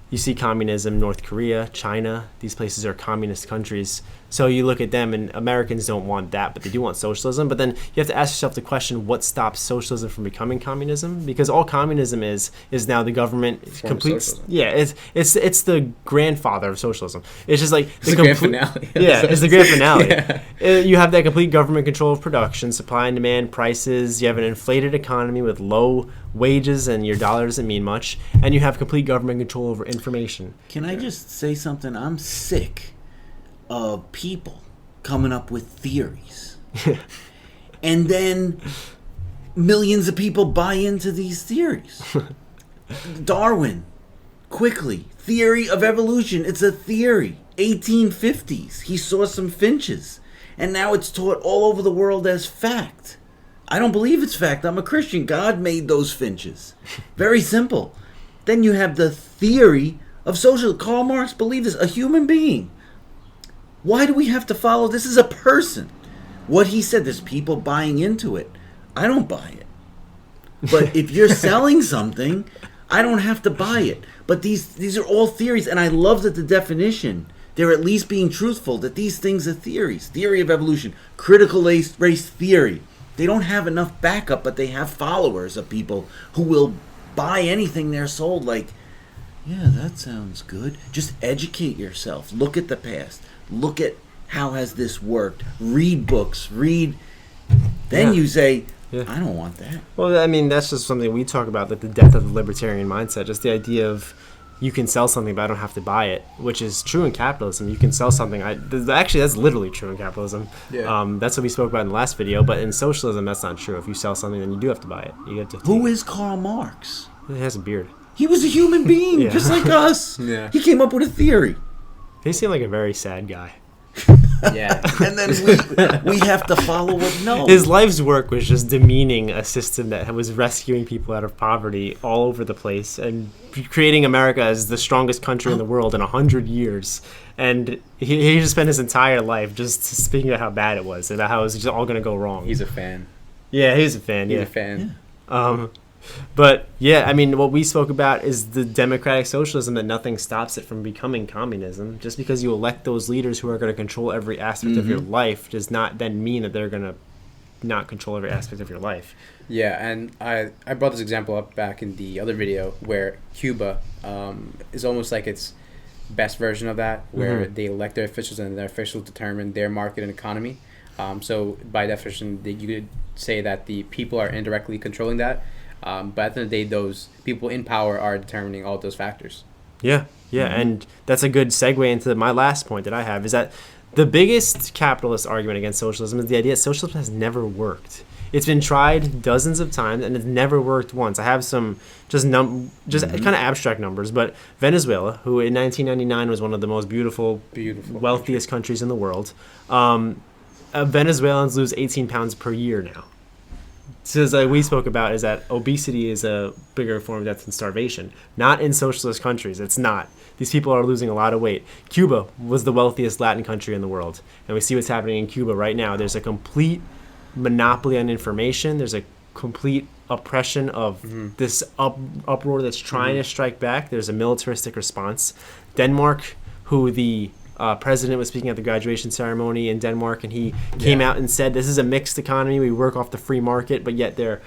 You see communism, North Korea, China, these places are communist countries. So you look at them, and Americans don't want that, but they do want socialism. But then you have to ask yourself the question, what stops socialism from becoming communism? Because all communism is now the government completes. Yeah, it's the grandfather of socialism. It's just like the grand finale. Yeah, it's the grand finale. Yeah. You have that complete government control of production, supply and demand, prices. You have an inflated economy with low wages, and your dollar doesn't mean much. And you have complete government control over information. Can I just say something? I'm sick of people coming up with theories. And then millions of people buy into these theories. Darwin, quickly, theory of evolution. It's a theory. 1850s. He saw some finches. And now it's taught all over the world as fact. I don't believe it's fact. I'm a Christian. God made those finches. Very simple. Then you have the theory of socialism. Karl Marx believed this. A human being. Why do we have to follow? This is a person. What he said, there's people buying into it. I don't buy it. But if you're selling something, I don't have to buy it. But these are all theories, and I love that the definition, they're at least being truthful, that these things are theories. Theory of evolution, critical race theory. They don't have enough backup, but they have followers of people who will buy anything they're sold. Like, yeah, that sounds good. Just educate yourself. Look at the past. Look at how has this worked. Read books. Then you say, I don't want that. Well, I mean, that's just something we talk about, like the death of the libertarian mindset. Just the idea of you can sell something, but I don't have to buy it, which is true in capitalism. You can sell something. Actually, that's literally true in capitalism. Yeah. That's what we spoke about in the last video. But in socialism, that's not true. If you sell something, then you do have to buy it. You have to. Who is Karl Marx? He has a beard. He was a human being, just like us. Yeah. He came up with a theory. He seemed like a very sad guy. Yeah. And then we have to follow what? No. His life's work was just demeaning a system that was rescuing people out of poverty all over the place and creating America as the strongest country in the world in 100 years. And he just spent his entire life just speaking about how bad it was and about how it was just all going to go wrong. He's a fan. Yeah, he's a fan. He's a fan. Yeah. But yeah, I mean, what we spoke about is the democratic socialism, that nothing stops it from becoming communism. Just because you elect those leaders who are going to control every aspect of your life does not then mean that they're going to not control every aspect of your life. Yeah, and I brought this example up back in the other video where Cuba is almost like its best version of that, where they elect their officials and their officials determine their market and economy. So by definition, you could say that the people are indirectly controlling that. But at the end of the day, those people in power are determining all those factors. Yeah, and that's a good segue into my last point that I have, is that the biggest capitalist argument against socialism is the idea that socialism has never worked. It's been tried dozens of times, and it's never worked once. I have some just kind of abstract numbers, but Venezuela, who in 1999 was one of the most beautiful wealthiest countries in the world, Venezuelans lose 18 pounds per year now. So as we spoke about, is that obesity is a bigger form of death than starvation. Not in socialist countries. It's not. These people are losing a lot of weight. Cuba was the wealthiest Latin country in the world. And we see what's happening in Cuba right now. There's a complete monopoly on information. There's a complete oppression of this uproar that's trying to strike back. There's a militaristic response. Denmark, who the president was speaking at the graduation ceremony in Denmark, and he came out and said, this is a mixed economy. We work off the free market, but yet they're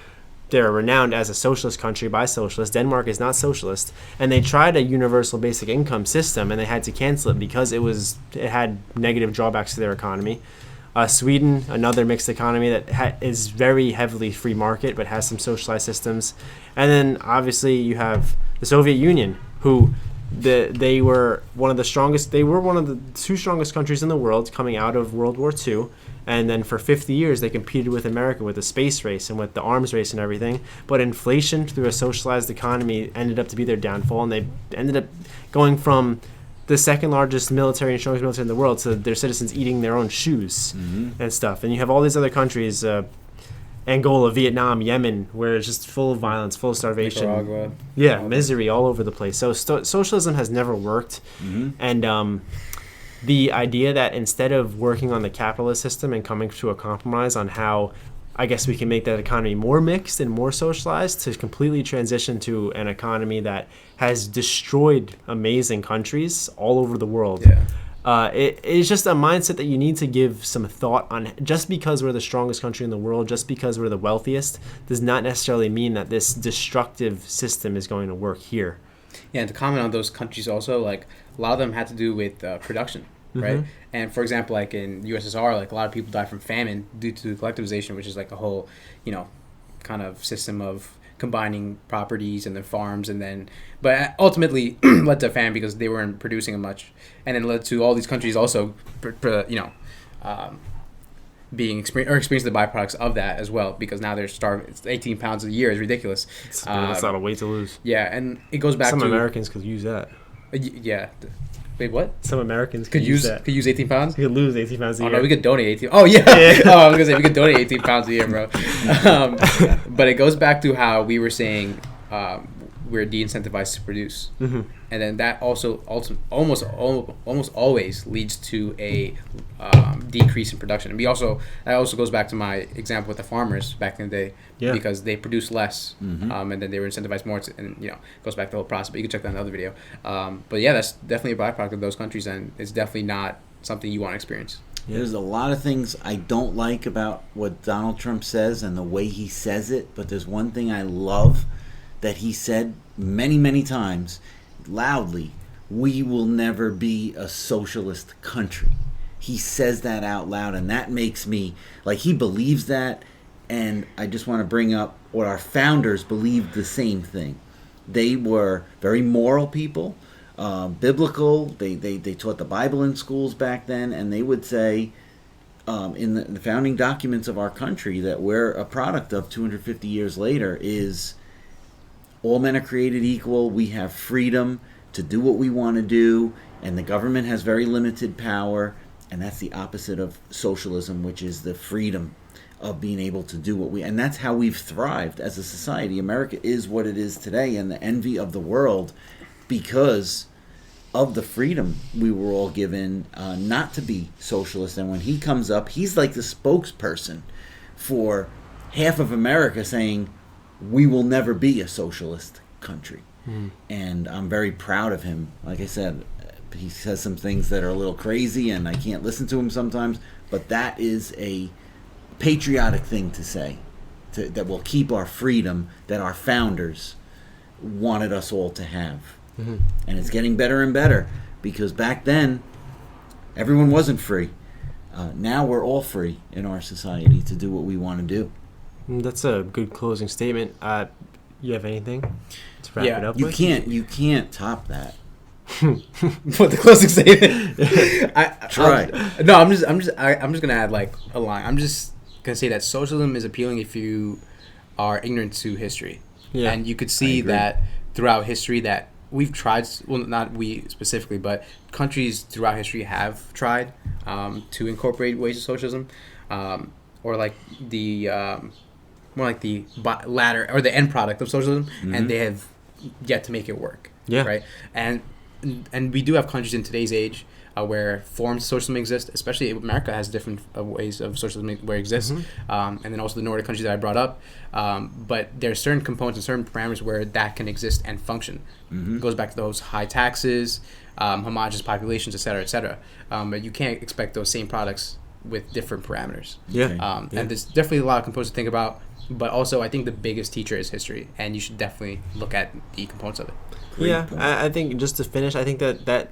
renowned as a socialist country by socialists. Denmark is not socialist, and they tried a universal basic income system, and they had to cancel it because it had negative drawbacks to their economy. Sweden, another mixed economy that is very heavily free market, but has some socialized systems. And then obviously you have the Soviet Union, who they were one of the strongest. They were one of the two strongest countries in the world coming out of World War II, and then for 50 years they competed with America with the space race and with the arms race and everything. But inflation through a socialized economy ended up to be their downfall, and they ended up going from the second largest military and strongest military in the world to their citizens eating their own shoes and stuff. And you have all these other countries. Angola, Vietnam, Yemen, where it's just full of violence, full of starvation. Nicaragua. Yeah, misery all over the place. So socialism has never worked. And the idea that instead of working on the capitalist system and coming to a compromise on how, I guess, we can make that economy more mixed and more socialized, to completely transition to an economy that has destroyed amazing countries all over the world. Yeah. It's just a mindset that you need to give some thought on. Just because we're the strongest country in the world, just because we're the wealthiest, does not necessarily mean that this destructive system is going to work here. Yeah, and to comment on those countries also, like a lot of them had to do with production, right? And for example, like in USSR, like a lot of people die from famine due to collectivization, which is like a whole, kind of system of combining properties and then farms, and then but ultimately led to famine because they weren't producing much, and then led to all these countries also experiencing the byproducts of that as well, because now they're starving. It's 18 pounds a year is ridiculous. That's not a weight to lose. Yeah, and it goes back Some to Americans could use that. Yeah. Wait, what? Some Americans could use that. Could use 18 pounds? You could lose 18 pounds a year. Oh, no, we could donate 18. Oh, yeah. Oh, I was going to say, we could donate 18 pounds a year, bro. But it goes back to how we were saying we're de-incentivized to produce. And then that also almost always leads to a decrease in production. And that also goes back to my example with the farmers back in the day, because they produce less, and then they were incentivized more, and it goes back to the whole process. But you can check that in another video. But yeah, that's definitely a byproduct of those countries, and it's definitely not something you want to experience. There's a lot of things I don't like about what Donald Trump says and the way he says it, but there's one thing I love that he said many, many times loudly: we will never be a socialist country. He says that out loud, and that makes me, like, he believes that. And I just want to bring up what our founders believed the same thing. They were very moral people, biblical. They taught the Bible in schools back then, and they would say in the founding documents of our country that we're a product of 250 years later is all men are created equal. We have freedom to do what we want to do, and the government has very limited power. And that's the opposite of socialism, which is the freedom of being able to do what we... And that's how we've thrived as a society. America is what it is today, and the envy of the world, because of the freedom we were all given not to be socialist. And when he comes up, he's like the spokesperson for half of America, saying we will never be a socialist country. And I'm very proud of him. Like I said, he says some things that are a little crazy, and I can't listen to him sometimes, but that is a patriotic thing to say, that will keep our freedom that our founders wanted us all to have. And it's getting better and better, because back then everyone wasn't free. Now we're all free in our society to do what we want to do. That's a good closing statement. You have anything to wrap it up with? You can't top that. What, the closing statement? Try. I'm just gonna add like a line. I'm just gonna say that socialism is appealing if you are ignorant to history. Yeah. And you could see that throughout history that we've tried. Well, not we specifically, but countries throughout history have tried to incorporate ways of socialism, or like the more like the latter or the end product of socialism, and they have yet to make it work. Yeah. Right. And we do have countries in today's age where forms of socialism exist, especially America has different ways of socialism where it exists, and then also the Nordic countries that I brought up. But there are certain components and certain parameters where that can exist and function. It goes back to those high taxes, homogeneous populations, et cetera, but you can't expect those same products with different parameters. And there's definitely a lot of components to think about, but also I think the biggest teacher is history, and you should definitely look at the components of it. I think just to finish, I think that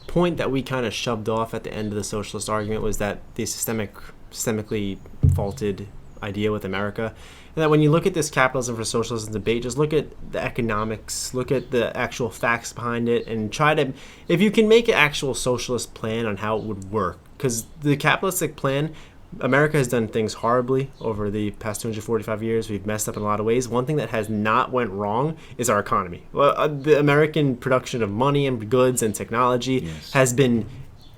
point that we kind of shoved off at the end of the socialist argument was that the systemically faulted idea with America, and that when you look at this capitalism for socialism debate, just look at the economics, look at the actual facts behind it, and try to, if you can make an actual socialist plan on how it would work, because the capitalistic plan, America has done things horribly over the past 245 years. We've messed up in a lot of ways. One thing that has not went wrong is our economy. Well, the American production of money and goods and technology has been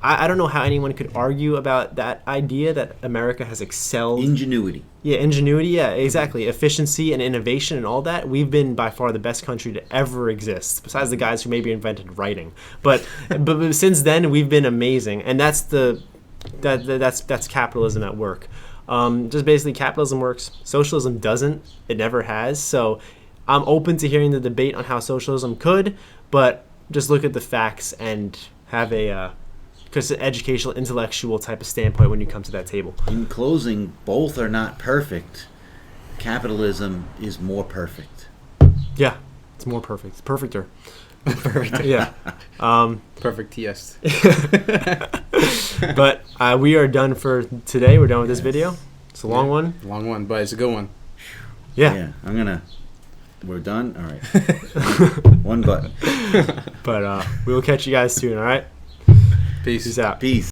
I don't know how anyone could argue about that idea that America has excelled. Ingenuity. Yeah, ingenuity. Yeah, exactly. Efficiency and innovation and all that. We've been by far the best country to ever exist, besides the guys who maybe invented writing. But since then, we've been amazing, and that's capitalism at work. Just basically, capitalism works. Socialism doesn't. It never has. So I'm open to hearing the debate on how socialism could, but just look at the facts and have because an educational, intellectual type of standpoint when you come to that table. In closing, both are not perfect. Capitalism is more perfect. Yeah, it's more perfect. It's perfecter. Perfect. Yeah. Perfect, yes. But we are done for today. We're done with this video. It's a long one. Long one, but it's a good one. Yeah. We're done? All right. One button. But we will catch you guys soon, all right? Peace. Peace out. Peace.